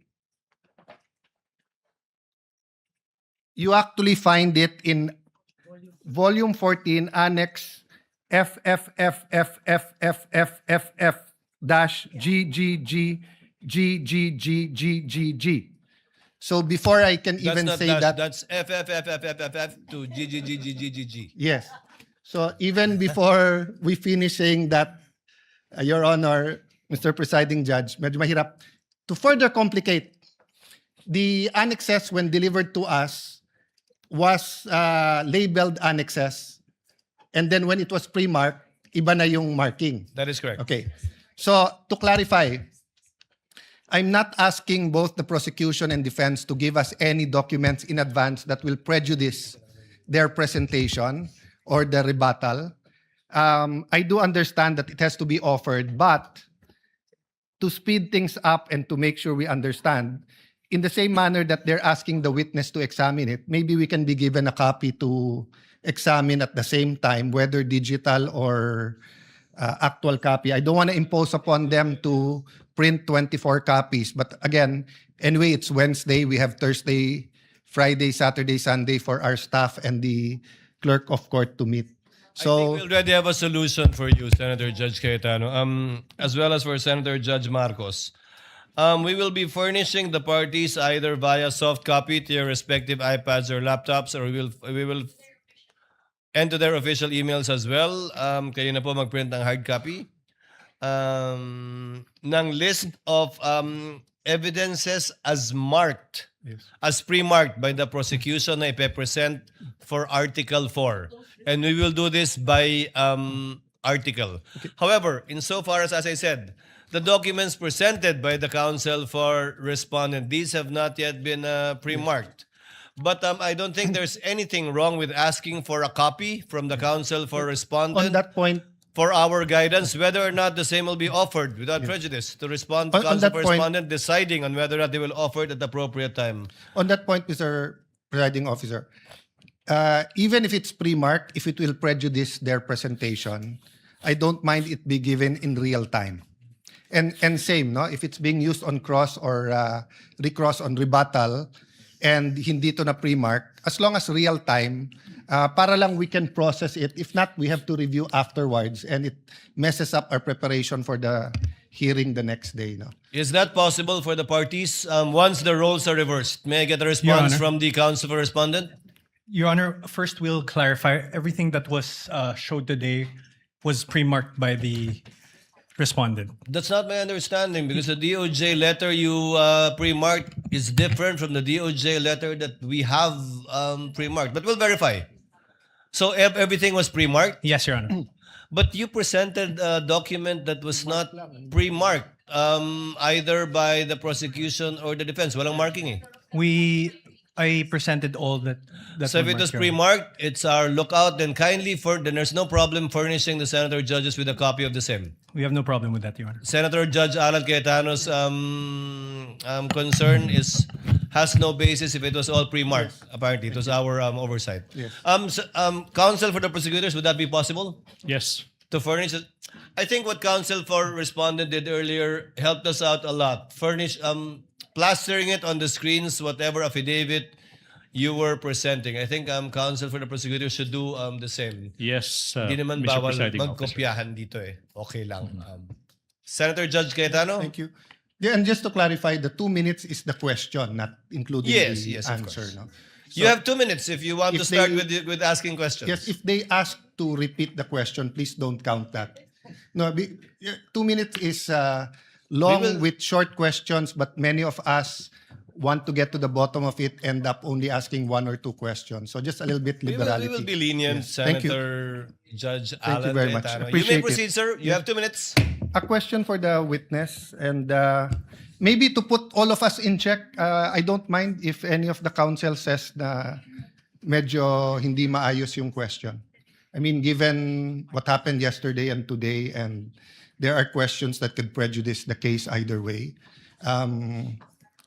You actually find it in volume 14, Annex FFFFFFFF-GGGGGGGGG. So before I can even say that, That's FFFFFF to GGGGGG. yes. So even before we finish saying that, Your Honor, Mr. Presiding Judge, medyo mahirap. To further complicate, the annexes when delivered to us was labeled annexes. And then when it was pre-marked, iba na yung marking. That is correct. Okay. So to clarify, I'm not asking both the prosecution and defense to give us any documents in advance that will prejudice their presentation or the rebuttal. I do understand that it has to be offered, but to speed things up and to make sure we understand, in the same manner that they're asking the witness to examine it, maybe we can be given a copy to examine at the same time, whether digital or actual copy. I don't want to impose upon them to print 24 copies. But again, anyway, it's Wednesday. We have Thursday, Friday, Saturday, Sunday for our staff and the clerk of court to meet. I think we already have a solution for you, Senator Judge Cayetano, as well as for Senator Judge Marcos. We will be furnishing the parties either via soft copy to your respective iPads or laptops, or we will enter their official emails as well. Kayo na po mag-print ng hard copy. Ng list of evidences as marked, as pre-marked by the prosecution na ipe-present for Article 4. And we will do this by article. Okay. However, insofar as I said, the documents presented by the counsel for respondent, these have not yet been pre-marked. But I don't think there's anything wrong with asking for a copy from the counsel for respondent. On that point, for our guidance, whether or not the same will be offered without prejudice to respond to counsel for respondent, deciding on whether or not they will offer it at the appropriate time. On that point, Mr. Presiding Officer, even if it's pre-marked, if it will prejudice their presentation, I don't mind it be given in real time. And same, no? If it's being used on cross or recross on rebuttal, and hindi to na pre-mark, as long as real time, para lang we can process it. If not, we have to review afterwards, and it messes up our preparation for the hearing the next day. No? Is that possible for the parties once the roles are reversed? May I get a response from the counsel for respondent? Your Honor, first we'll clarify everything that was showed today was pre-marked by the respondent. That's not my understanding, because the DOJ letter you pre-marked is different from the DOJ letter that we have pre-marked. But we'll verify. So everything was pre-marked? Yes, Your Honor. But you presented a document that was not pre-marked either by the prosecution or the defense. Walang marking eh. I presented all that. So if it was pre-marked, it's our lookout. Then then there's no problem furnishing the senator judges with a copy of the same. We have no problem with that, Your Honor. Senator Judge Alan Cayetano's concern has no basis if it was all pre-marked. Apparently, it was our oversight. Yes. Counsel for the prosecutors, would that be possible? Yes. To furnish it? I think what counsel for respondent did earlier helped us out a lot. Plastering it on the screens, whatever affidavit you were presenting. I think counsel for the prosecutor should do the same. Yes, Hindi naman Mr. bawal Presiding Officer. magkopyahan dito eh. Okay lang. Senator Judge Cayetano? Thank you. Yeah, and just to clarify, the 2 minutes is the question, not including Yes, the yes, of answer. course. No? You have 2 minutes if you want if to start they- with asking questions. Yes, if they ask to repeat the question, please don't count that. No, 2 minutes is long We will- with short questions, but many of us want to get to the bottom of it, end up only asking 1 or 2 questions. So just a little bit We liberality. will be lenient, Yes. Thank you. Senator Judge Thank you Alan very much. Cayetano. You Appreciate may it. proceed, sir. You have 2 minutes. A question for the witness, and maybe to put all of us in check, I don't mind if any of the counsel says na medyo hindi maayos yung question. I mean, given what happened yesterday and today, and there are questions that could prejudice the case either way.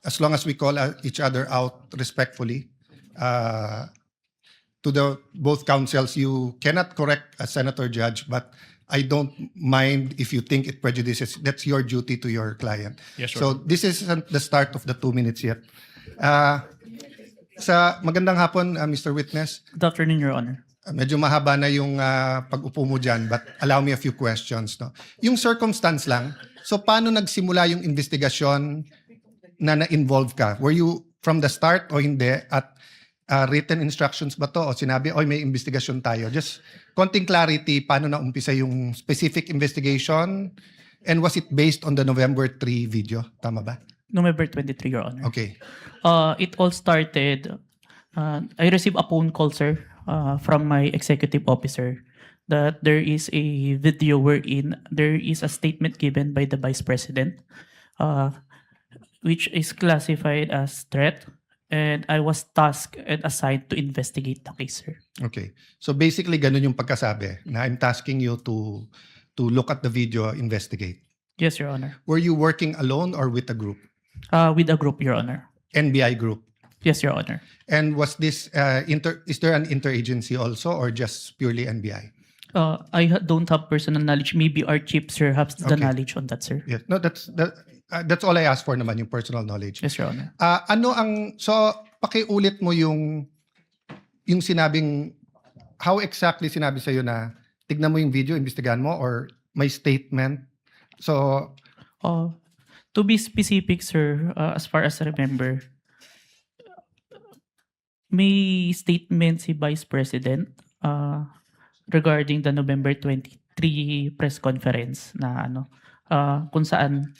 As long as we call each other out respectfully, to the both counsels, you cannot correct a senator judge, but I don't mind if you think it prejudices. That's your duty to your client. Yes, sir. So this isn't the start of the 2 minutes yet. Sa magandang hapon, Mr. Witness. Good afternoon, Your Honor. Medyo mahaba na yung pag-upo mo dyan, but allow me a few questions. No? Yung circumstance lang, so paano nagsimula yung investigasyon na na-involve ka? Were you from the start o hindi? At written instructions ba to? O sinabi, oy, may investigasyon tayo? Just konting clarity, paano na umpisa yung specific investigation? And was it based on the November 3 video? Tama ba? November 23, Your Honor. Okay. It all started, I received a phone call, sir, from my executive officer that there is a video wherein there is a statement given by the Vice President, which is classified as threat, and I was tasked and assigned to investigate the case, sir. Okay. So basically, ganun yung pagkasabi na I'm tasking you to look at the video, investigate. Yes, Your Honor. Were you working alone or with a group? With a group, Your Honor. NBI group? Yes, Your Honor. And was this, is there an interagency also or just purely NBI? Don't have personal knowledge. Maybe our chief, sir, has the Okay. knowledge on that, sir. Yes. No, that's all I asked for naman, yung personal knowledge. Yes, Your Honor. So pakiulit mo yung sinabing, how exactly sinabi sa'yo na tignan mo yung video, imbestigahan mo, or may statement? So, To be specific, sir, as far as I remember, may statement si Vice President regarding the November 23 press conference na kung saan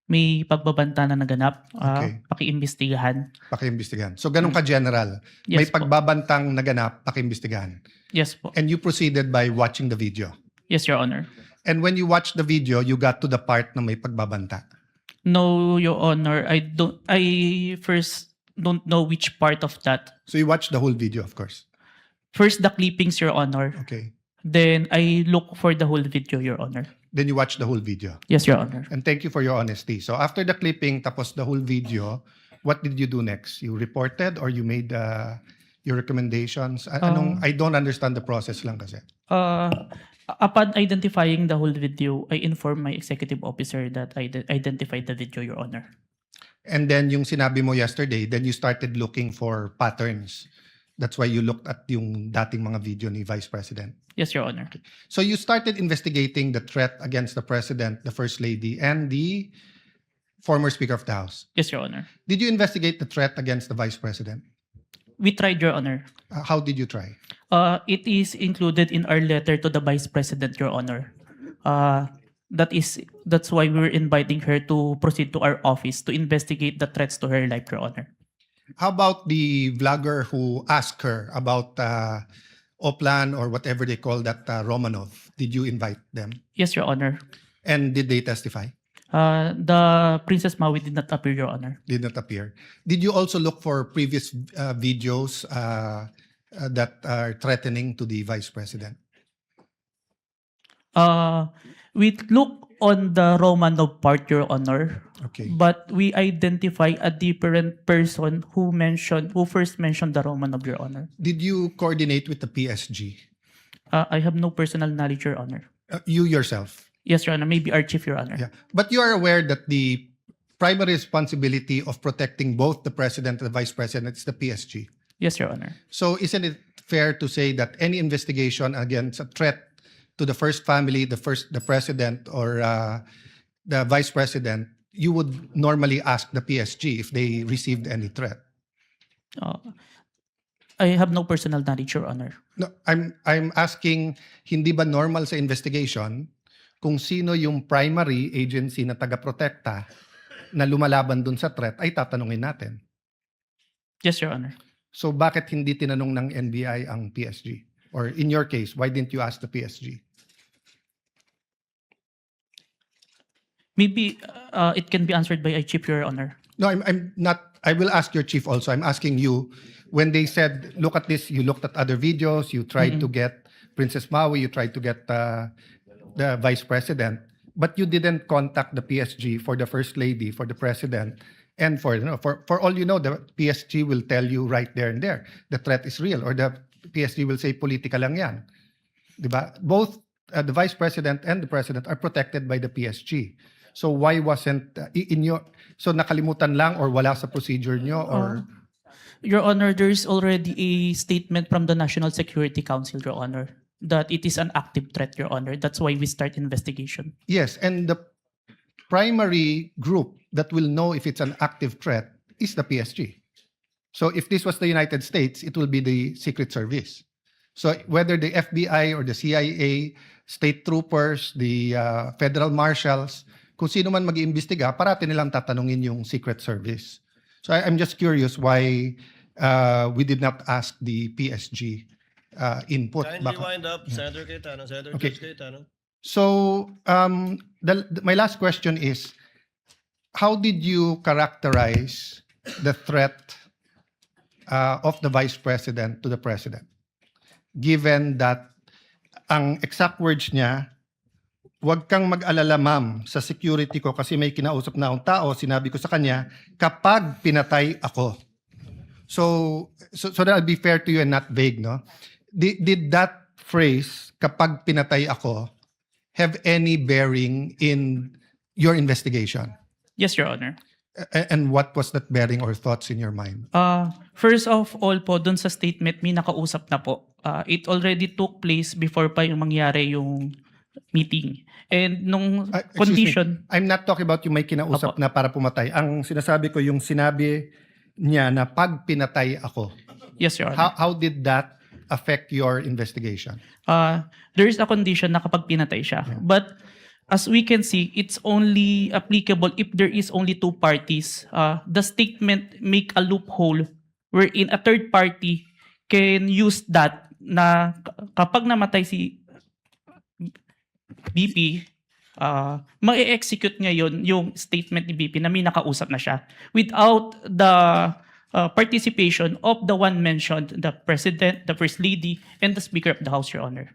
may pagbabanta na naganap, Okay. pakiimbestigahan. pakiimbestigahan. So ganun ka-general. May Yes po. pagbabantang naganap, pakiimbestigahan. Yes po. And you proceeded by watching the video. Yes, Your Honor. And when you watched the video, you got to the part na may pagbabanta. No, Your Honor, I first don't know which part of that. So you watched the whole video, of course. First, the clippings, Your Honor. Okay. Then I look for the whole video, Your Honor. Then you watched the whole video. Yes, Your Honor. And thank you for your honesty. So after the clipping, tapos the whole video, what did you do next? You reported or you made your recommendations? I don't understand the process lang kasi. Upon identifying the whole video, I informed my executive officer that I identified the video, Your Honor. And then yung sinabi mo yesterday, then you started looking for patterns. That's why you looked at yung dating mga video ni Vice President. Yes, Your Honor. So you started investigating the threat against the President, the First Lady, and the former Speaker of the House. Yes, Your Honor. Did you investigate the threat against the Vice President? We tried, Your Honor. How did you try? It is included in our letter to the Vice President, Your Honor. That's why we were inviting her to proceed to our office to investigate the threats to her life, Your Honor. How about the vlogger who asked her about Oplan or whatever they call that Romanov? Did you invite them? Yes, Your Honor. And did they testify? The Princess Maui did not appear, Your Honor. Did not appear. Did you also look for previous videos that are threatening to the Vice President? We look on the Romanov part, Your Honor. Okay. But we identify a different person who first mentioned the Romanov, Your Honor. Did you coordinate with the PSG? I have no personal knowledge, Your Honor. You yourself? Yes, Your Honor. Maybe our chief, Your Honor. Yeah. But you are aware that the primary responsibility of protecting both the President and the Vice President is the PSG? Yes, Your Honor. So isn't it fair to say that any investigation against a threat to the first family, the President, or the Vice President, you would normally ask the PSG if they received any threat. I have no personal knowledge, Your Honor. No, I'm asking, hindi ba normal sa investigation kung sino yung primary agency na taga-protekta na lumalaban dun sa threat ay tatanungin natin. Yes, Your Honor. So bakit hindi tinanong ng NBI ang PSG? Or in your case, why didn't you ask the PSG? Maybe it can be answered by Chief, Your Honor. No, I'm not. I will ask your chief also. I'm asking you, when they said, look at this, you looked at other videos, you tried to get Princess Maui, you tried to get the vice president, but you didn't contact the PSG for the first lady, for the president, and for all you know, the PSG will tell you right there and there, the threat is real, or the PSG will say, politika lang yan. Diba? Both the vice president and the president are protected by the PSG. So why wasn't so nakalimutan lang or wala sa procedure nyo or Your Honor, there is already a statement from the National Security Council, Your Honor, that it is an active threat, Your Honor. That's why we start investigation. yes, and the primary group that will know if it's an active threat is the PSG. So if this was the United States, it will be the Secret Service. So whether the FBI or the CIA, state troopers, the federal marshals, kung sino man mag-iimbestiga, parati nilang tatanungin yung Secret Service. So I'm just curious why we did not ask the PSG input. Kindly wind up, Senator Cayetano. Senator Okay. Judge Cayetano. So my last question is, how did you characterize the threat of the Vice President to the President? Given that ang exact words niya, huwag kang mag-alala ma'am sa security ko kasi may kinausap na akong tao, sinabi ko sa kanya, kapag pinatay ako. So that'll be fair to you and not vague, no? Did that phrase, kapag pinatay ako, have any bearing in your investigation? Yes, Your Honor. And what was that bearing or thoughts in your mind? First of all po, dun sa statement, may nakausap na po. It already took place before pa yung mangyari yung meeting. And nung Excuse me, condition, I'm not talking about yung may kinausap Apo. na para pumatay. Ang sinasabi ko, yung sinabi niya na pag pinatay ako. yes, Your Honor. How did that affect your investigation? There is a condition na kapag pinatay siya. But as we can see, it's only applicable if there is only two parties. The statement make a loophole wherein a third party can use that na kapag namatay si BP, ma-execute ngayon yung statement ni BP na may nakausap na siya without the participation of the one mentioned, the President, the First Lady, and the Speaker of the House, Your Honor.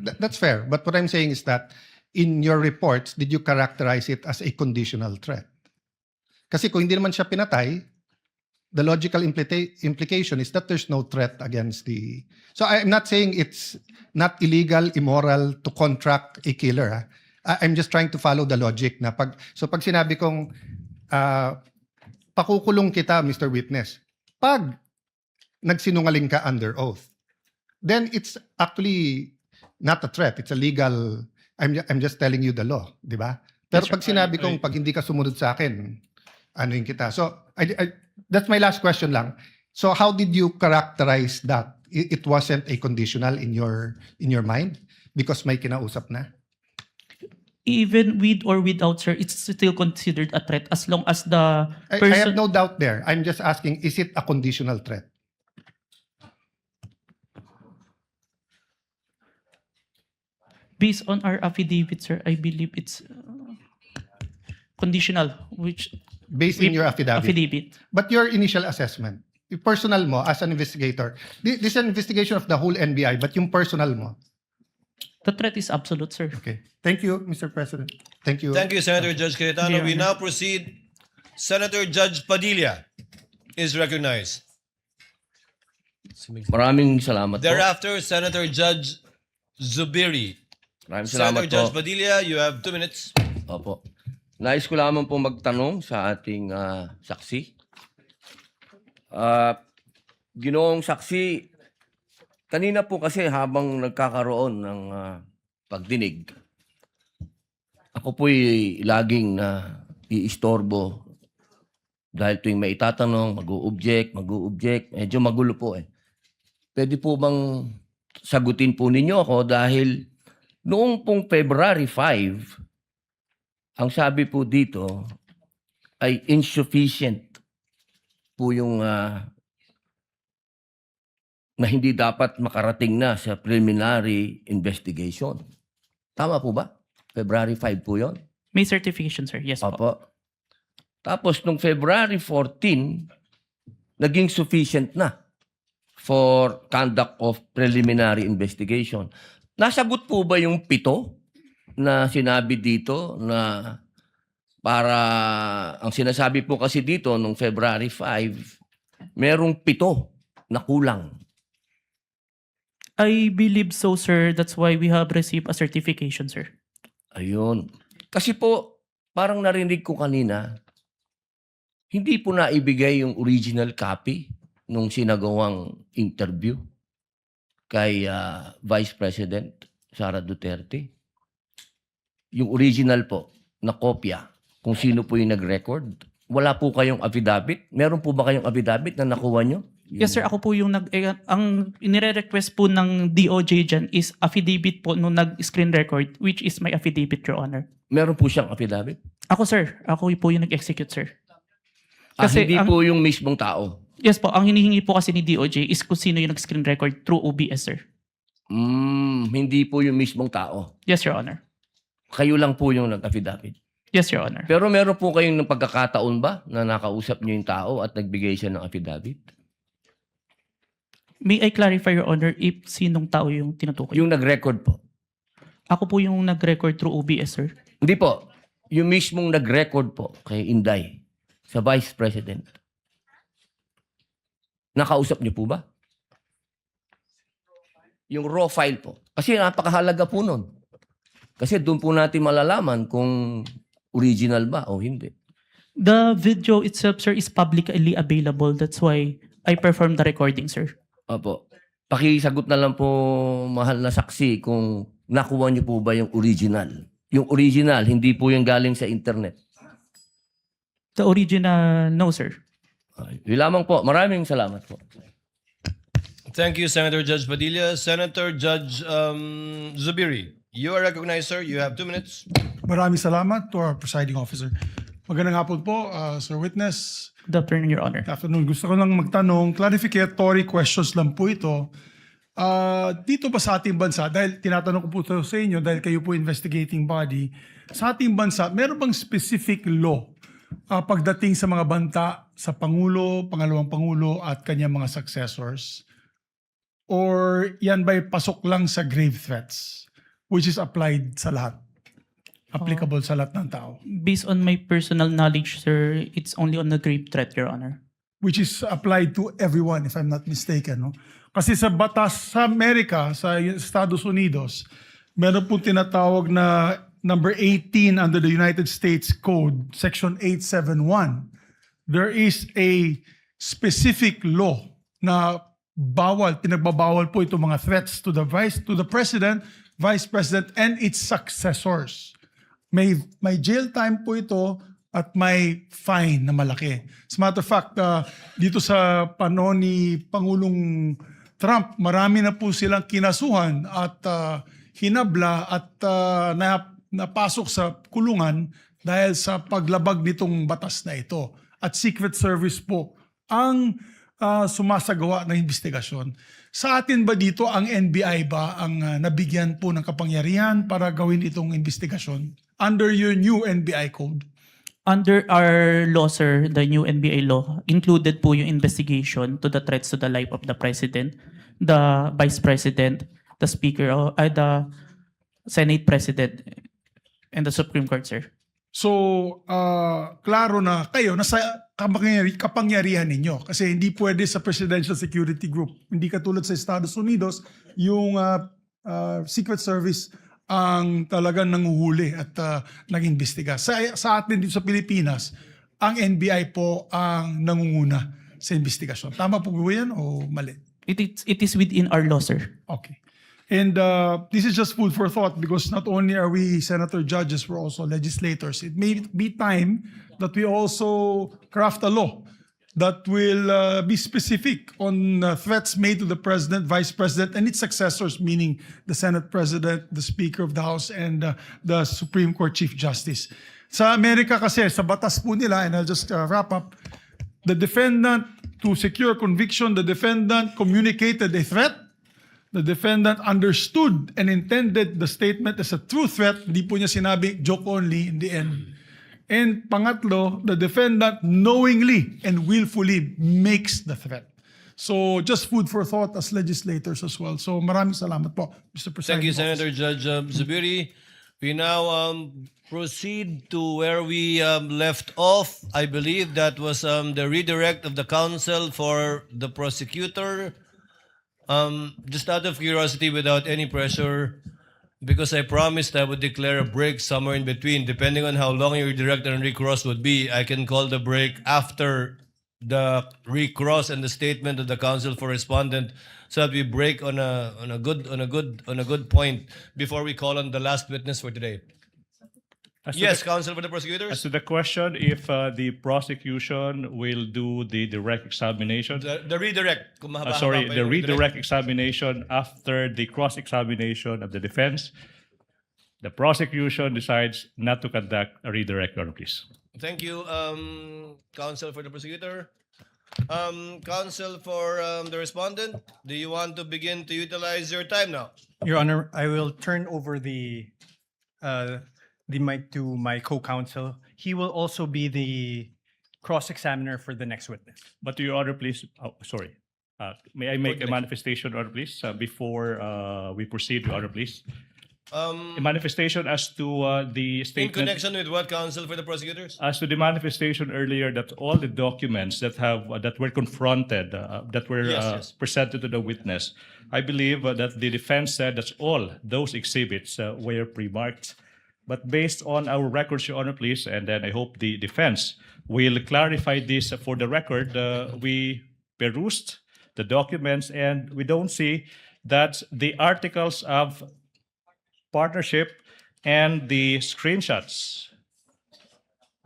That's fair. But what I'm saying is that in your reports, did you characterize it as a conditional threat? Kasi kung hindi naman siya pinatay, the logical implication is that there's no threat against the... So I'm not saying it's not illegal, immoral to contract a killer. I'm just trying to follow the logic na pag sinabi kong pakukulong kita, Mr. Witness, pag nagsinungaling ka under oath, then it's actually not a threat. It's a legal... I'm just telling you the law, di ba? Pero pag sinabi kong pag hindi ka sumunod sa akin, anuin kita. So that's my last question lang. So how did you characterize that? It wasn't a conditional in your mind because may kinausap na? Even with or without, sir, it's still considered a threat as long as the I person... have no doubt there. I'm just asking, is it a conditional threat? Based on our affidavit, sir, I believe it's conditional, which... Based in your affidavit. Affidavit. But your initial assessment, yung personal mo as an investigator, this is an investigation of the whole NBI, but yung personal mo. The threat is absolute, sir. Okay. Thank you, Mr. President. Thank you. Thank you, Senator Judge Cayetano. Yeah. We now proceed. Senator Judge Padilla is recognized. Maraming salamat po. Thereafter, Senator Judge Zubiri. Maraming salamat Senator Judge po. Padilla, you have 2 minutes. Opo. Nais ko lamang po magtanong sa ating saksi. Ginoong saksi, kanina po kasi habang nagkakaroon ng pagdinig, ako po'y laging iistorbo. Dahil tuwing may itatanong, mag-o-object, medyo magulo po eh. Pwede po bang sagutin po ninyo ako dahil noong pong February 5, ang sabi po dito ay insufficient po yung na hindi dapat makarating na sa preliminary investigation. Tama po ba? February 5 po yon. May certification, sir. Yes po. Opo. Tapos nung February 14, naging sufficient na for conduct of preliminary investigation. Nasagot po ba yung 7 na sinabi dito na para, ang sinasabi po kasi dito nung February 5, merong 7 na kulang. I believe so, sir. That's why we have received a certification, sir. Ayun. Kasi po, parang narinig ko kanina, hindi po naibigay yung original copy nung sinagawang interview kay Vice President Sara Duterte. Yung original po na kopya, kung sino po yung nag-record. Wala po kayong affidavit? Meron po ba kayong affidavit na nakuha nyo? Yes, sir. Ako po yung ang inire-request po ng DOJ dyan is affidavit po nung nag-screen record, which is my affidavit, Your Honor. Meron po siyang affidavit? Ako, sir. Ako po yung nag-execute, sir. Hindi po yung mismong tao? Yes po. Ang hinihingi po kasi ni DOJ is kung sino yung nag-screen record through OBS, sir. Hindi po yung mismong tao? Yes, Your Honor. Kayo lang po yung nag-affidavit? Yes, Your Honor. Pero meron po kayong pagkakataon ba na nakausap niyo yung tao at nagbigay siya ng affidavit? May I clarify, Your Honor, if sinong tao yung tinutukoy? Yung nag-record po? Ako po yung nag-record through OBS, sir. Hindi po. Yung mismong nag-record po kay Inday sa Vice President. Nakausap niyo po ba? Yung raw file po. Kasi napakahalaga po nun. Kasi doon po natin malalaman kung original ba o hindi. The video itself, sir, is publicly available. That's why I performed the recording, sir. Opo. Pakisagot na lang po, mahal na saksi, kung nakuha niyo po ba yung original. Yung original, hindi po yung galing sa internet. The original, no, sir. Yun lamang po. Maraming salamat po. Thank you, Senator Judge Padilla. Senator Judge Zubiri, you are recognized, sir. You have 2 minutes. Maraming salamat to our presiding officer. Magandang hapon po, Sir Witness. Good afternoon, Your Honor. Good afternoon. Gusto ko lang magtanong, clarificatory questions lang po ito. Dito ba sa ating bansa, dahil tinatanong ko po ito sa inyo, dahil kayo po investigating body, sa ating bansa, meron bang specific law pagdating sa mga banta sa Pangulo, Pangalawang Pangulo at kanyang mga successors? Or yan ba'y pasok lang sa grave threats, which is applied sa lahat? Applicable sa lahat ng tao? Based on my personal knowledge, sir, it's only on the grave threat, Your Honor. Which is applied to everyone, if I'm not mistaken. No? Kasi sa batas sa Amerika, sa Estados Unidos, meron pong tinatawag na number 18 under the United States Code, Section 871. There is a specific law na pinagbabawal po itong mga threats to the President, Vice President, and its successors. May jail time po ito at may fine na malaki. As a matter of fact, dito sa panahon ni Pangulong Trump, marami na po silang kinasuhan at hinabla at napasok sa kulungan dahil sa paglabag nitong batas na ito. At Secret Service po ang sumasagawa ng investigasyon. Sa atin ba dito, ang NBI ba ang nabigyan po ng kapangyarihan para gawin itong investigasyon under your new NBI code? Under our law, sir, the new NBA law, included po yung investigation to the threats to the life of the President, the Vice President, the Speaker, the Senate President, and the Supreme Court, sir. So, klaro na kayo, nasa kapangyarihan ninyo. Kasi hindi pwede sa Presidential Security Group. Hindi katulad sa Estados Unidos, yung Secret Service ang talagang nanguhuli at nag-imbestiga. Sa atin dito sa Pilipinas, ang NBI po ang nangunguna sa investigasyon. Tama po ba yan o mali? It is within our law, sir. Okay. And this is just food for thought because not only are we senator judges, we're also legislators. It may be time that we also craft a law that will be specific on threats made to the president, vice president, and its successors, meaning the Senate president, the Speaker of the House, and the Supreme Court Chief Justice. Sa Amerika kasi, sa batas po nila, and I'll just wrap up, the defendant, to secure conviction, the defendant communicated a threat. The defendant understood and intended the statement as a true threat. Di po niya sinabi, joke only in the end. And pangatlo, the defendant knowingly and willfully makes the threat. So just food for thought as legislators as well. So maraming salamat po, Mr. President. Thank you, Senator Judge Zubiri. We now proceed to where we left off. I believe that was the redirect of the counsel for the prosecutor. Just out of curiosity, without any pressure, because I promised I would declare a break somewhere in between, depending on how long your direct and recross would be. I can call the break after the recross and the statement of the counsel for respondent, so that we break on a good point before we call on the last witness for today. Yes, counsel for the prosecutors. As to the question, if the prosecution will do the direct examination, The redirect. Kung mahaba-haba sorry, pa the yung redirect examination after the cross-examination of the defense, the prosecution decides not to conduct a redirect, Your Honor, please. Thank you, counsel for the prosecutor. Counsel for the respondent, do you want to begin to utilize your time now? Your Honor, I will turn over the mic to my co-counsel. He will also be the cross-examiner for the next witness. But Your Honor, please, sorry. May I make a manifestation, Your Honor, please, before we proceed, Your Honor, please? A manifestation as to the In statement. connection with what, counsel for the prosecutors? As to the manifestation earlier, that all the documents that have that were confronted, that were Yes. presented to the witness, I believe that the defense said that all those exhibits were pre-marked. But based on our records, Your Honor, please, and then I hope the defense will clarify this for the record. We perused the documents and we don't see that the articles of partnership and the screenshots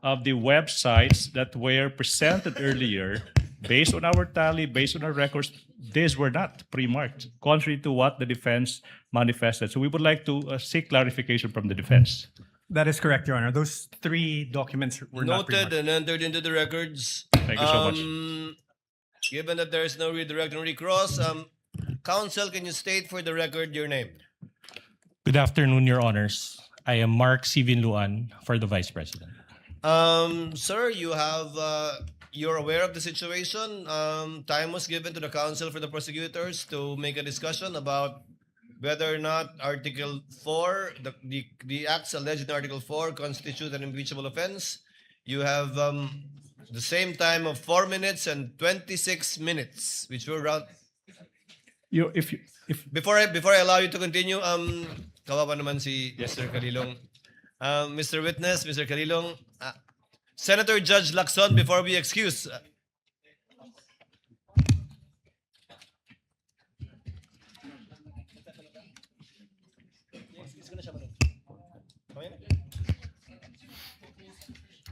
of the websites that were presented earlier, based on our tally, based on our records, these were not pre-marked, contrary to what the defense manifested. So we would like to seek clarification from the defense. That is correct, Your Honor. Those three documents were not Noted pre-marked. and entered into the records. Thank you so much. Given that there is no redirect and recross, counsel, can you state for the record your name? Good afternoon, Your Honors. I am Mark Sivin Luan for the Vice President. Sir, you have you're aware of the situation. Time was given to the counsel for the prosecutors to make a discussion about whether or not Article 4, the acts alleged in Article 4 constitute an impeachable offense. You have the same time of 4 minutes and 26 minutes, which will round. Before I allow you to continue, kawawa naman si Mr. Calilong. Mr. Witness, Mr. Calilong, Senator Judge Lacson, before we excuse.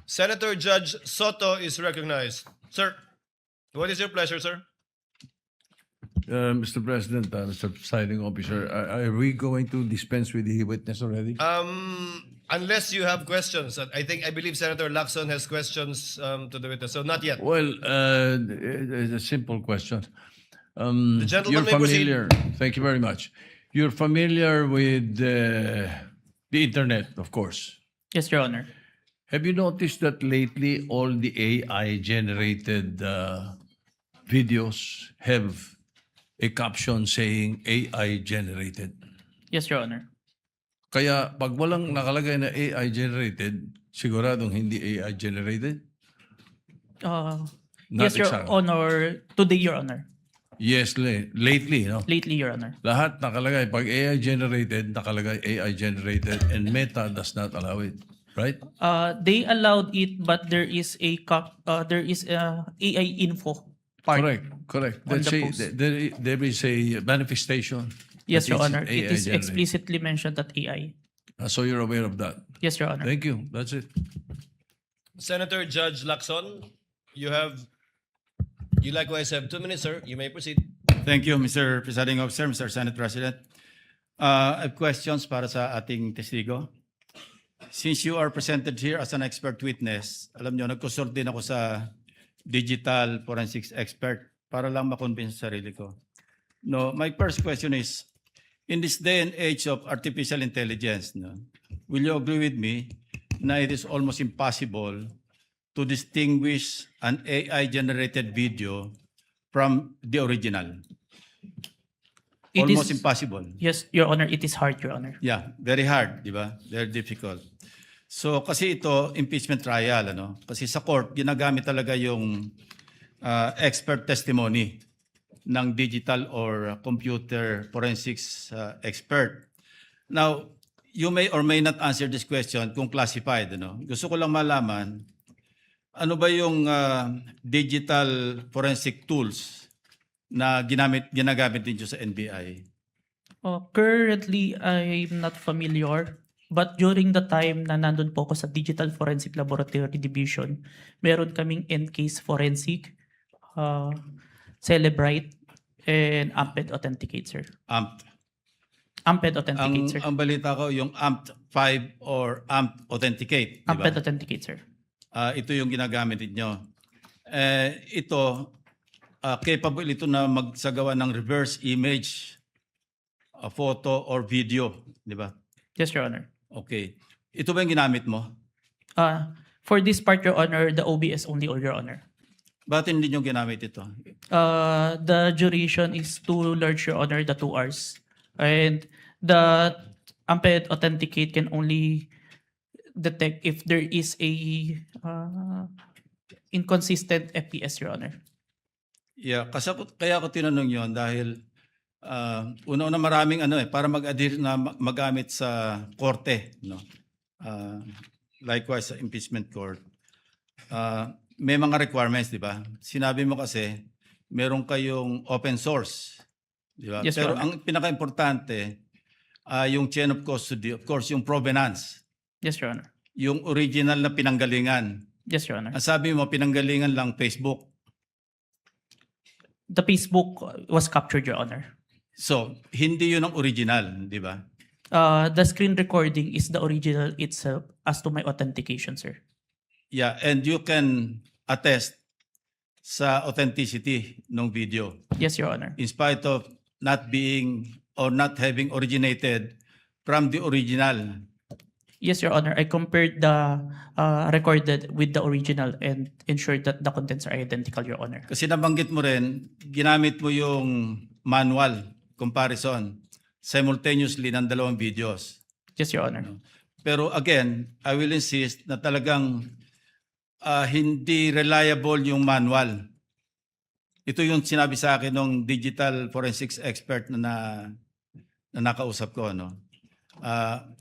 Senator Judge Soto is recognized. Sir, what is your pleasure, sir? Mr. President, Mr. Presiding Officer, are we going to dispense with the witness already? Unless you have questions. I believe Senator Lacson has questions to the witness. So not yet. Well, it's a simple question. The gentleman You're may proceed. familiar. Thank you very much. You're familiar with the internet, of course. Yes, Your Honor. Have you noticed that lately all the AI-generated videos have a caption saying AI-generated? Yes, Your Honor. Kaya pag walang nakalagay na AI-generated, siguradong hindi AI-generated? Not Yes, Your exactly. Honor. Today, Your Honor. Yes, lately, no? Lately, Your Honor. Lahat nakalagay. Pag AI-generated, nakalagay AI-generated and Meta does not allow it. Right? They allowed it, but there is a AI info part. Correct. On Let's the say post. there is a manifestation Yes, That Your it's Honor. It AI is generated. explicitly mentioned that AI. So you're aware of that? Yes, Your Honor. Thank you. That's it. Senator Judge Lacson, you likewise have 2 minutes, sir. You may proceed. Thank you, Mr. Presiding Officer, Mr. Senate President. I have questions para sa ating testigo. Since you are presented here as an expert witness, alam nyo, nagkusort din ako sa digital forensics expert para lang makonvince sa sarili ko. No, my first question is, in this day and age of artificial intelligence, no, will you agree with me na it is almost impossible to distinguish an AI-generated video from the original? It Almost is- impossible. Yes, Your Honor. It is hard, Your Honor. Yeah, very hard, di ba? Very difficult. So kasi ito, impeachment trial, ano? Kasi sa court, ginagamit talaga yung expert testimony ng digital or computer forensics expert. Now, you may or may not answer this question kung classified, ano? Gusto ko lang malaman, ano ba yung digital forensic tools na ginagamit din sa NBI? Currently, I'm not familiar. But during the time na nandun po ako sa Digital Forensic Laboratory Division, meron kaming NCASE Forensic, Celebrite, and Amped Authenticate, sir. Amped Authenticate, sir. Ang balita ko, yung AMP5 or AMP Authenticate, di ba? Amped Authenticate, sir. Ito yung ginagamit ninyo. Ito, capable ito na magsagawa ng reverse image, a photo or video, di ba? Yes, Your Honor. Okay. Ito ba yung ginamit mo? For this part, Your Honor, the OBS only, Your Honor. Bakit hindi nyo ginamit ito? The duration is too large, Your Honor, the 2 hours. And the Amped Authenticate can only detect if there is a inconsistent FPS, Your Honor. Yeah, kaya ako tinanong yon dahil una-una maraming para mag-adhere na magamit sa korte, no? Likewise sa impeachment court. May mga requirements, di ba? Sinabi mo kasi meron kayong open source, di ba? Yes, Pero Your Honor. ang pinaka-importante yung chain of custody, of course, yung provenance. Yes, Your Honor. Yung original na pinanggalingan. Yes, Your Honor. Ang sabi mo, pinanggalingan lang Facebook. The Facebook was captured, Your Honor. So, hindi yun ang original, di ba? The screen recording is the original itself as to my authentication, sir. Yeah, and you can attest sa authenticity ng video. Yes, Your Honor. In spite of not being or not having originated from the original. Yes, Your Honor. I compared the recorded with the original and ensured that the contents are identical, Your Honor. Kasi nabanggit mo rin, ginamit mo yung manual comparison simultaneously ng dalawang videos. Yes, Your Honor. Pero again, I will insist na talagang hindi reliable yung manual. Ito yung sinabi sa akin ng digital forensics expert na nakausap ko, no?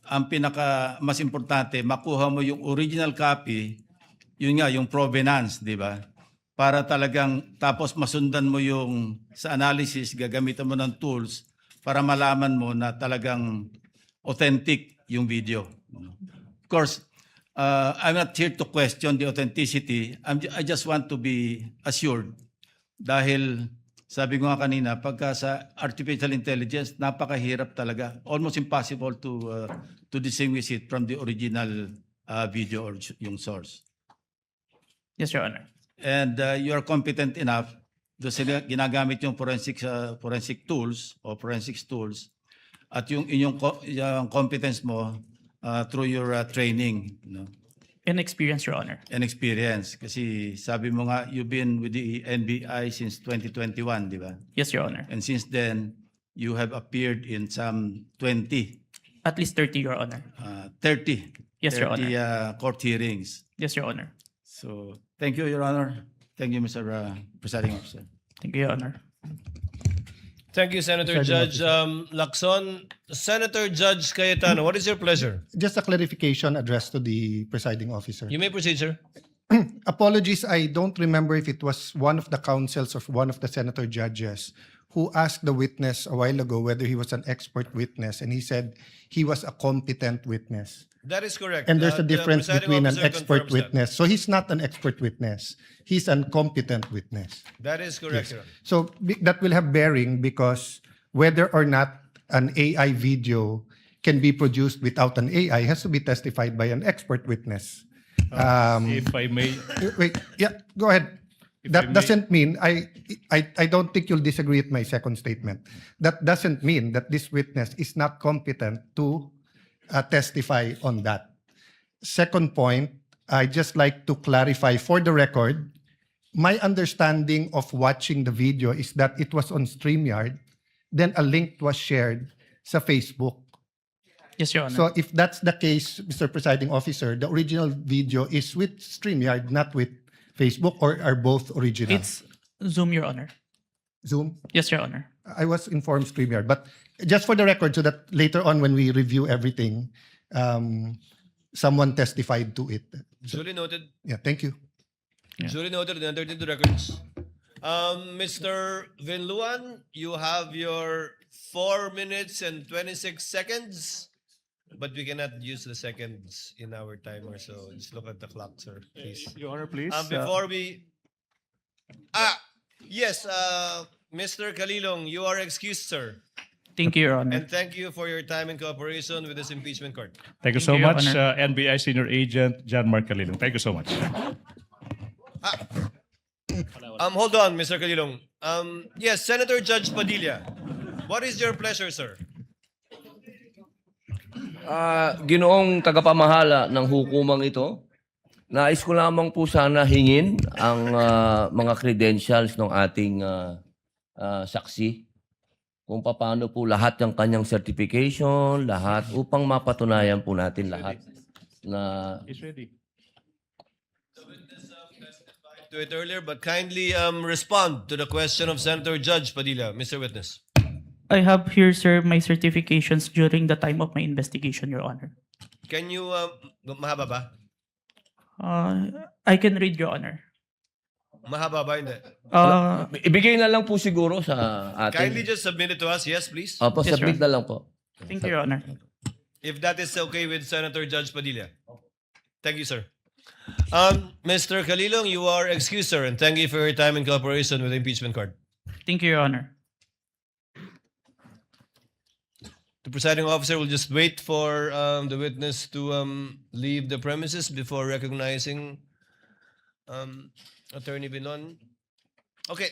Ang pinaka mas importante, makuha mo yung original copy, yun nga, yung provenance, di ba? Para talagang, tapos masundan mo yung sa analysis, gagamitan mo ng tools para malaman mo na talagang authentic yung video. Of course, I'm not here to question the authenticity. I just want to be assured dahil sabi ko nga kanina, pagka sa artificial intelligence, napakahirap talaga. Almost impossible to distinguish it from the original video or yung source. Yes, Your Honor. And you are competent enough doon sila ginagamit yung forensic tools o forensics tools at yung inyong yung competence mo through your training, you know. And experience, Your Honor. And experience. Kasi sabi mo nga, you've been with the NBI since 2021, di ba? Yes, Your Honor. And since then, you have appeared in some 20. At least 30, Your Honor. 30. Yes, Your 30 court hearings. Yes, Your Honor. So, thank you, Your Honor. Thank you, Mr. Presiding Officer. Thank you, Your Honor. Thank you, Senator Judge Lacson. Senator Judge Cayetano, what is your pleasure? Just a clarification addressed to the presiding officer. You may proceed, sir. Apologies, I don't remember if it was one of the counsels or one of the senator judges who asked the witness a while ago whether he was an expert witness, and he said he was a competent witness. That is correct. And there's a The difference presiding between an officer expert confirms that. witness. So he's not an expert witness. He's an competent witness. That is correct, Your Honor. So that will have bearing because whether or not an AI video can be produced without an AI has to be testified by an expert witness. If I may, Wait, yeah, go ahead. If I That may- doesn't mean, I don't think you'll disagree with my second statement. That doesn't mean that this witness is not competent to testify on that. Second point, I just like to clarify for the record, my understanding of watching the video is that it was on StreamYard, then a link was shared sa Facebook. Yes, Your Honor. So if that's the case, Mr. Presiding Officer, the original video is with StreamYard, not with Facebook, or are both original? It's Zoom, Your Honor. Zoom? Yes, Your Honor. I was informed StreamYard, but just for the record, so that later on when we review everything, someone testified to it. Duly noted. Yeah, thank you. Duly noted and entered into records. Mr. Vinluan, you have your 4 minutes and 26 seconds, but we cannot use the seconds in our timer, so just look at the clock, sir, please. Your Honor, please. Before we... Yes, Mr. Kalilong, you are excused, sir. Thank you, Your Honor. And thank you for your time and cooperation with this impeachment court. Thank you Thank so you, Your much, Honor. NBI Senior Agent John Mark Calilong. Thank you so much. Hold on, Mr. Kalilong. Yes, Senator Judge Padilla. What is your pleasure, sir? Ginoong tagapamahala ng hukumang ito, nais ko lamang po sana hingin ang mga credentials ng ating saksi kung paano po lahat ng kanyang certification, lahat, upang mapatunayan po natin lahat na It's ready. To it earlier, but kindly respond to the question of Senator Judge Padilla, Mr. Witness. I have here, sir, my certifications during the time of my investigation, Your Honor. Can you, mahaba ba? I can read, Your Honor. Mahaba ba? Hindi. ibigay na lang po siguro sa Kindly atin. just submit it to us. Yes, please. Opo, Yes, submit Your na lang po. Thank you, Your Honor. If that is okay with Senator Judge Padilla. Thank you, sir. Mr. Kalilong, you are excused, sir, and thank you for your time and cooperation with the impeachment court. Thank you, Your Honor. The presiding officer will just wait for the witness to leave the premises before recognizing Attorney Binon. Okay,